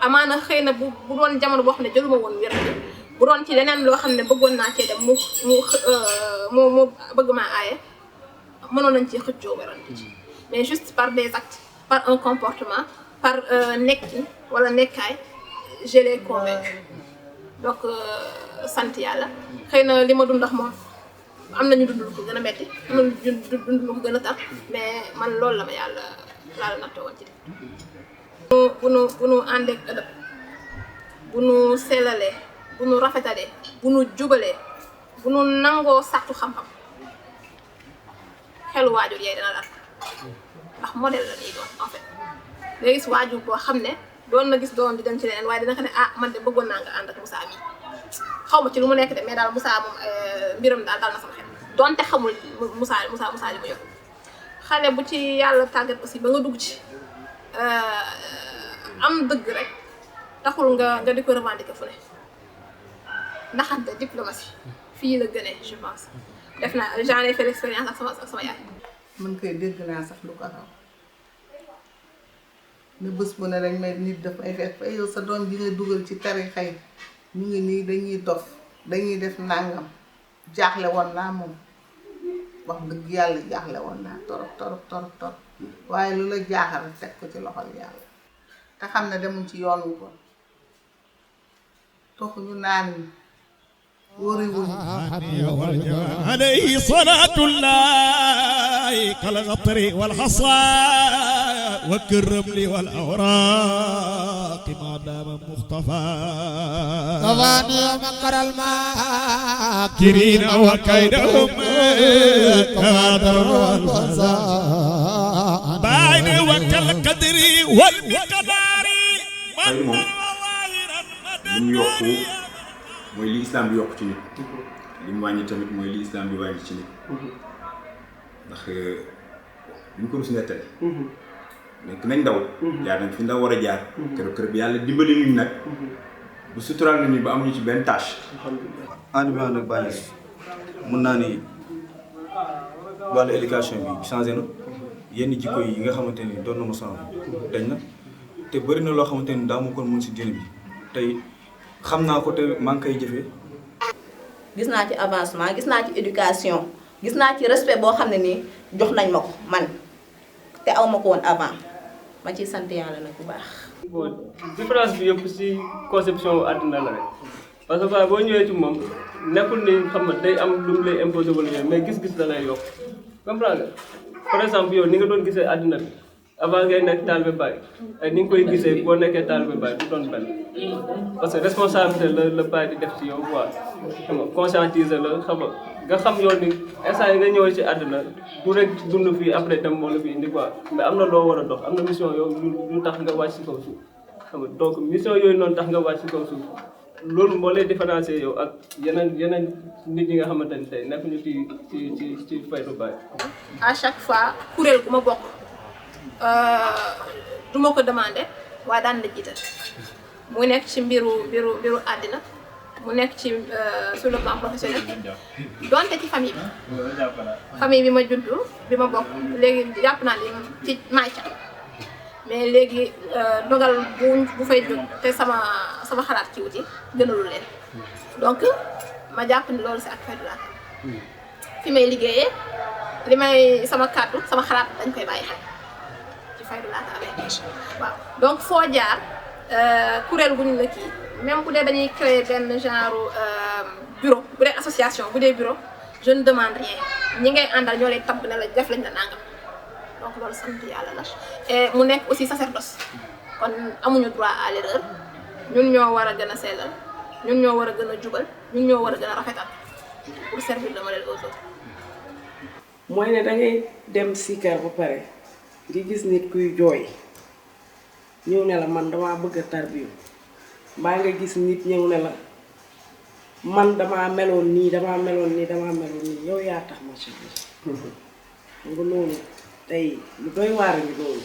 amaana xëy na bu doon jamono boo xam ne jëluma woon werante bu doon ci leneen loo xam ne bëggoon naa cee dem mu bëgg maa aaye mënoon nañ ci xëccoo werante mais juste par des actes par un comportement par nekkin wala nekkaay je l'ai convaincu donc sant yàlla xëy na li ma dund ndax moom am nañu dund lu ko gën a metti am nañu dund lu ko gën a tax mais man loolu la ma yàlla nattoo woon ci bu nu àndeek ëdëb bu nu sellalee bu nu rafetalee bu nu jubalee bu nu nangoo sàttu xam-xam xelu waajur yaay dana daal ndax modèle la nii doon en fait nga gis waajur boo xam ne doon na gis doom di dem ci leneen waaye dina ko ne man de bëggoon naa nga ànd ak Moussa mi xaw ma ci lu mu nekk de mais daal Moussa moom mbiram daal dal na sama xel donte xamul Moussa li mu yokk xale bu ci yàlla tàggat aussi ba nga dugg ci am dëgg rek taxul nga di ko revendiquer fu ne ndaxante diplomatie fii la gënee je pense def naa j'en ai fait l'expérience ak sama yaay. mën koy dégg naa sax lu ko raw ne bés bu ne dañ may nit daf may fekk fa yow sa doom ji nga dugal ci tarixa yi ñu ngi nii dañuy dof dañuy def nàngam jaaxle woon naa moom wax dëgg yàlla jaaxle woon naa torop waaye lu la jaaxal teg ko ci loxol yàlla te xam ne demuñ ci yoon wu ko toxuñu naan عليه صلاة الله كالغطر والحصى وكالرمل والأوراق ما دام مختفى طفاني مكر الماكرين وكيدهم كما دروا الفزاء بعد وكالقدر والمقدار mooy li islam bi yokk ci nit li mu wàññi tamit mooy li islam bi wàññi ci nit ndax duñ ko rus nettali nekk nañ ndaw jaar nañ fi ndaw war a jaar kër bi yàlla dimbali nuñ nag bu suturaal nañu ba amuñu ci benn tâche ànd bi nag bàyyi mun naa ni wàllu éducation bi changé na yenn jikko yi nga xamante ni doon na ma sonal dañ na te bëri na loo xamante ni daa ma ko mun si diine bi tey xam naa ko te maa ngi koy jëfee. gis naa ci avancement gis naa ci éducation gis naa ci respect boo xam ne nii jox nañ ma ko man te aw ma ko woon avant ma ciy sant yàlla nag bu baax. bon différence bi yëpp si conception wu àddina la rek parce que Baye boo ñëwee ci moom nekkul ni xam nga day am lu mu lay imposé wala yooyu mais gis-gis da lay yokk comprendre nga par exemple yow ni nga doon gisee àddina bi avant ngay nekk taalibe Baye ay ni nga koy gisee boo nekkee taalibe Baye du doon benn parce que responsabilité la Baye di def ci yow quoi xam nga conscientiser la xam nga xam yoon ni instant yi nga ñëwee ci àddina du rek dund fii après dem moo la fi indi quoi mais am na loo war a dox am na mission yow lu tax nga wàcc ci kaw suuf xam nga donc mission yooyu noonu tax nga wàcc ci kaw suuf loolu moo lay différencier yow ak yeneen nit ñi nga xamante ni tey nekk ñu ci faydu Baye. à chaque fois kuréel gu ma bokk du ma ko demandé waaye daan la jiital mu nekk ci mbiru àddina mu nekk ci sur le plan professionnel donte ci famille bi ma juddu bi ma bokk léegi jàpp naa ni ci maay ca mais léegi dogal bu fay jóg te sama xalaat ci wuti gënalul leen donc ma jàpp ni loolu si ak faydu laa fi may liggéeyee li may sama kàddu sama xalaat dañ koy bàyyi xel ci faydu laa amee waaw donc foo jaar kuréel gu ñu la kii même bu dee dañuy créer benn genre bureau bu dee association bu dee bureau je ne demande rien ñi ngay àndal ñoo lay tabb ne la def lañ la nangam donc loolu sant yàlla la et mu nekk aussi sacerdoce kon amuñu droit à l'erreur ñun ñoo war a gën a sellal ñun ñoo war a gën a jubal ñun ñoo war a gën a rafetal pour servir le modèle aux autres. mooy ne da ngay dem sikar ba pare di gis nit kuy jooy ñëw ne la man damaa bëgg a tarbiyu mbaa nga gis nit ñëw ne la man damaa meloon nii yow yaa tax ma changé nga loolu tey lu doy waar ngi loolu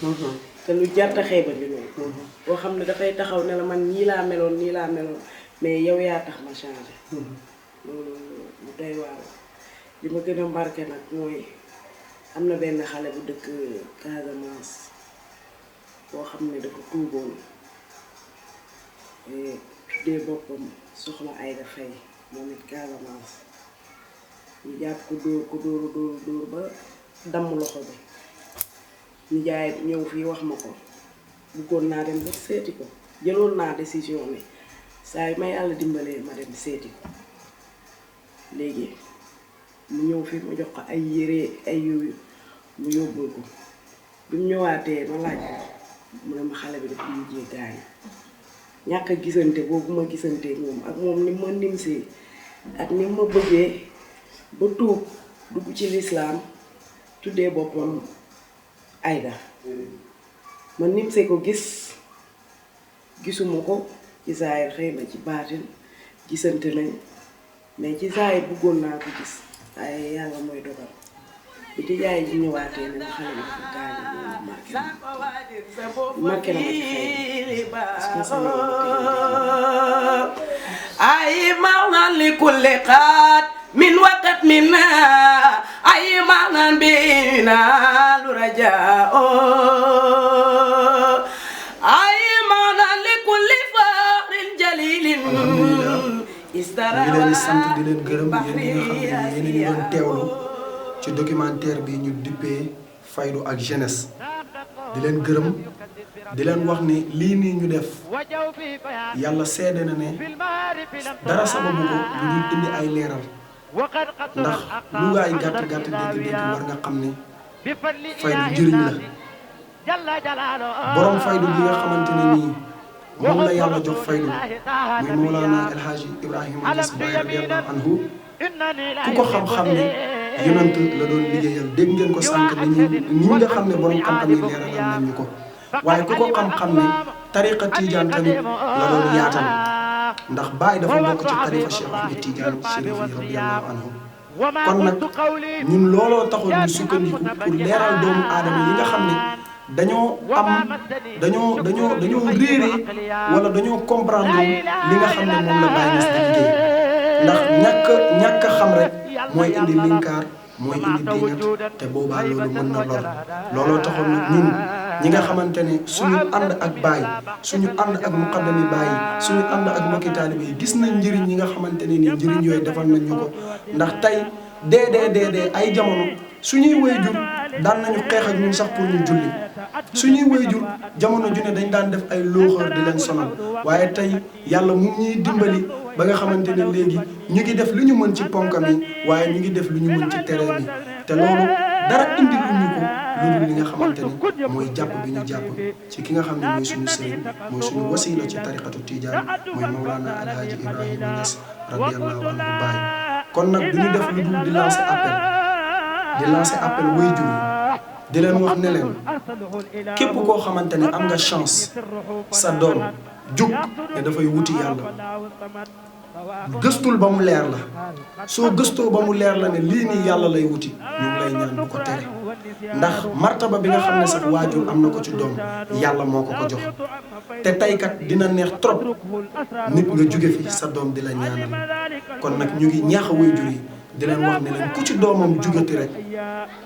te lu jarta xeeba ngi loolu boo xam ne dafay taxaw ne la man nii laa meloon mais yow yaa tax ma changé loolu lu doy waar li ma gën a marqué nag mooy am na benn xale bu dëkk Casamance boo xam ne dafa tuuboon tuddee boppam soxna Ayda Faye moom it Casamance ñu jàpp ko dóor ba damm loxo bi ñu jaay ñëw fii wax ma ko bëggoon naa dem ba seeti ko jëloon naa décision ne saa yu ma yàlla dimbalee ma dem seeti ko léegi mu ñëw fii ma jox ko ay yére ay yooyu mu yóbbul ko bi mu ñëwaatee ma laaj ko mu ne ma xale bi dafa mujjee gaañu ñàkk a gisante boobu ma gisante moom ak moom ni ma nimsee ak ni ma bëggee ba tuub dugg ci lislaam tuddee boppam Ayda ma nimsee ko gisuma ko ci saayir xëy na ci baatin gisante nañ mais ci saayir bëggoon naa ko gis waaye yàlla mooy dogal bi di jaay ji ñëwaatee ne ma xale bi dafa gaañu loolu marqué na ma ci xëy ay maana li kulli qaat min waqat minna ay maana bina lu rajaa ay maana li kulli farin jalilin ñu ngi leen di sant di leen gërëm yéen ñi nga xam ne yéen a ngi doon teewlu ci documentaire bi ñu dippee faydu ak jeunesse di leen gërëm di leen wax ni lii nii ñu def yàlla seede na ne dara sababu ko lu dul indi ay leeral ndax lu ngaay gàtt dégg war nga xam ne faydu njëriñ la borom faydu bi nga xamante ne nii moom la yàlla jox faydu muy Mawlana El Hadji Ibrahima Niass Baye radiyallahu anhu ku ko xam-xam ne yonent la doon liggéeyal dégg ngeen ko sànq ñi nga xam ne borom xam-xam yi leeralal nañ ñu ko waaye ku ko xam-xam ne tariqa Tidiane tamit la doon yaatal ndax Baye dafa bokk ci tariqa Cheikh Ahmed Tidiane Chérif radiyallahu anhu kon nag ñun looloo taxoon ñu sukkandiku pour leeral doomu aadama yi nga xam ne dañoo réeree wala dañoo comprendre li nga xam ne moom la Baye Niass di liggéey ndax ñàkk a xam rek mooy indi linkaar mooy indi dingat te boobaa loolu mën na lor looloo taxoon nag ñun ñi nga xamante ne suñu ànd ak Baye suñu ànd ak muqaddami Baye suñu ànd ak mbokki taalibe yi gis nañ njëriñ ñi nga xamante ne nii njëriñ yooyu defal nañ ñu ko ndax tey dee ay jamono suñuy waajur daan nañu xeex ak ñun sax pour ñu julli suñuy waajur jamono ju ne dañ daan def ay looxoor di leen sonal waaye tey yàlla mu ñuy dimbali ba nga xamante ne léegi ñu ngi def lu ñu mën ci ponkam yi waaye ñu ngi def lu ñu mën ci terrain yi te loolu dara indi lu ñu ko lu dul li nga xamante ni mooy jàpp bi ñu jàpp ci ki nga xam ne mooy suñu sëriñ mooy suñu wasila ci tariqatu tijaan mooy Mawlana Alhaji Ibrahima Niass radiyallahu anhu Baye kon nag du ñu def lu dul di lancer appel waajur yi di leen wax ne leen képp koo xamante ne am nga chance sa doom jug ne dafay wuti yàlla gëstul ba mu leer la soo gëstoo ba mu leer la ne lii nii yàlla lay wuti ñu ngi lay ñaan bu ko tere ndax martaba bi nga xam ne sax waajur am na ko ci doom yàlla moo ko ko jox te teykat dina neex trop nit nga jóge fi sa doom di la ñaanal kon nag ñu ngi ñaax waajur yi di leen wax ne leen ku ci doomam jugati rek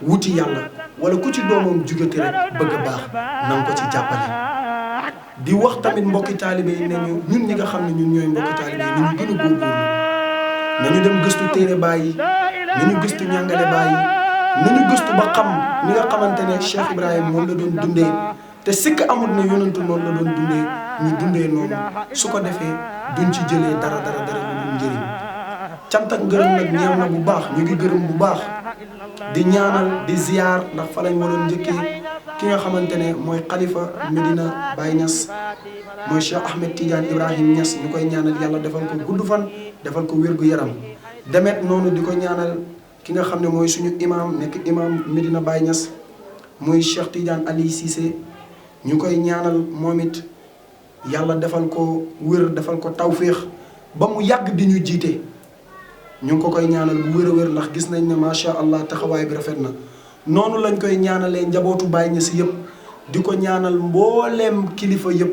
wuti yàlla wala ku ci doomam jugati rek bëgg a baax na nga ko ci jàppale di wax tamit mbokki taalibe yi ne ñu ñun ñi nga xam ne ñun ñooy mbokki taalibe yi nañu gën a góorgóorlu nañu dem gëstu téere baay yi nañu gëstu ñàngale baay yi nañu gëstu ba xam ni nga xamante ne Cheikh Ibrahima moom la doon dundee te sikk amul ne yonantu noonu la doon dundee ñu dundee noonu su ko defee duñ ci jëlee dara lu dul njëriñ cant ak ngërëm nag ñeew na bu baax ñu ngi gërëm bu baax di ñaanal di ziar ndax fa lañ waroon njëkkee ki nga xamante ne mooy xalifa Medina Baye Niass mooy Cheikh Ahmed Tidiane Ibrahim Niass ñu koy ñaanal yàlla defal ko gudd fan defal ko wér-gu-yaram demet noonu di ko ñaanal ki nga xam ne mooy suñu imam nekk imam Medina Baye Niass muy Cheikh Tidiane Ali Cissé ñu koy ñaanal moom it yàlla defal ko wér defal ko tawféex ba mu yàgg di ñu jiite ñu ngi ko koy ñaanal bu wér a wér ndax gis nañ ne macha allah taxawaay bi rafet na noonu lañ koy ñaanalee njabootu Baye Niass yëpp di ko ñaanal mbooleem kilifa yëpp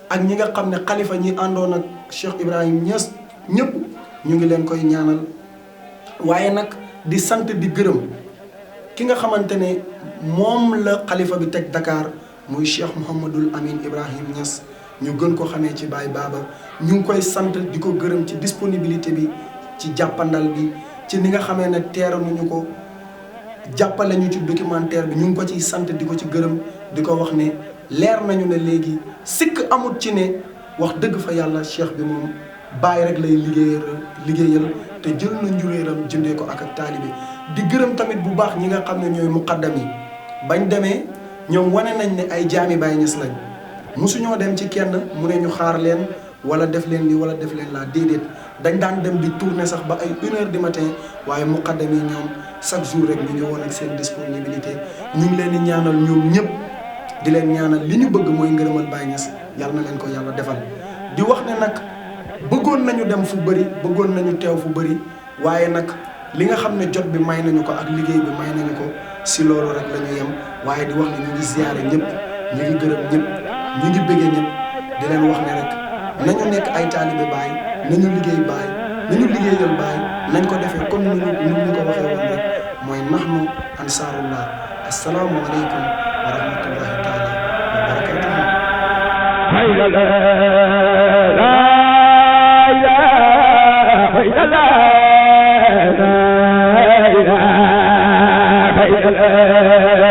ak ñi nga xam ne xalifa ñi àndoon ak Cheikh Ibrahim Niass ñëpp ñu ngi leen koy ñaanal waaye nag di sant di gërëm ki nga xamante ne moom la xalifa bi teg Dakar muy Cheikh Mouhamadul Amin Ibrahim Niass ñu gën ko xamee ci Baye Baba ñu ngi koy sant di ko gërëm ci disponibilité bi ci jàppandal bi ci ni nga xamee ne teeru nañu ko jàppale ñu ci documentaire bi ñu ngi ko ciy sant di ko ci gërëm di ko wax ne leer nañu ne léegi sikk amut ci ne wax dëgg fa yàlla cheikh bi moom bàyyi rek lay liggéeyal te jël na njuréeram jëndee ko ak taalibe di gërëm tamit bu baax ñi nga xam ne ñooy muqaddam yi bañ demee ñoom wane nañ ne ay jaami Baye Niass lañ mosuñoo dem ci kenn mu ne ñu xaar leen wala def leen lii wala def leen laa déedéet dañ daan dem di tourner sax ba ay 1h du matin waaye muqaddam yi ñoom chaque jour rek ñu ngi woon ak seen disponibilité ñu ngi leen di ñaanal ñoom ñëpp di leen ñaanal li ñu bëgg mooy ngërëmal Baye Niass yàlla na leen ko yàlla defal di wax ne nag bëggoon nañu dem fu bëri bëggoon nañu teew fu bëri waaye nag li nga xam ne jot bi may nañu ko ak liggéey bi may nañu ko si loolu rek la ñu yem waaye di wax ne ñu ngi ziyaare ñëpp ñu ngi gërëm ñëpp ñu ngi bëggee ñëpp di leen wax ne rek nañu nekk ay taalibe Baye nañu liggéey Baye nañu liggéeyal Baye nañ ko defee comme ni ñu ko waxee woon rek mooy nahnu ansaarullah assalaamu aleykum wa rahmatullahi taala wa barakatuhu la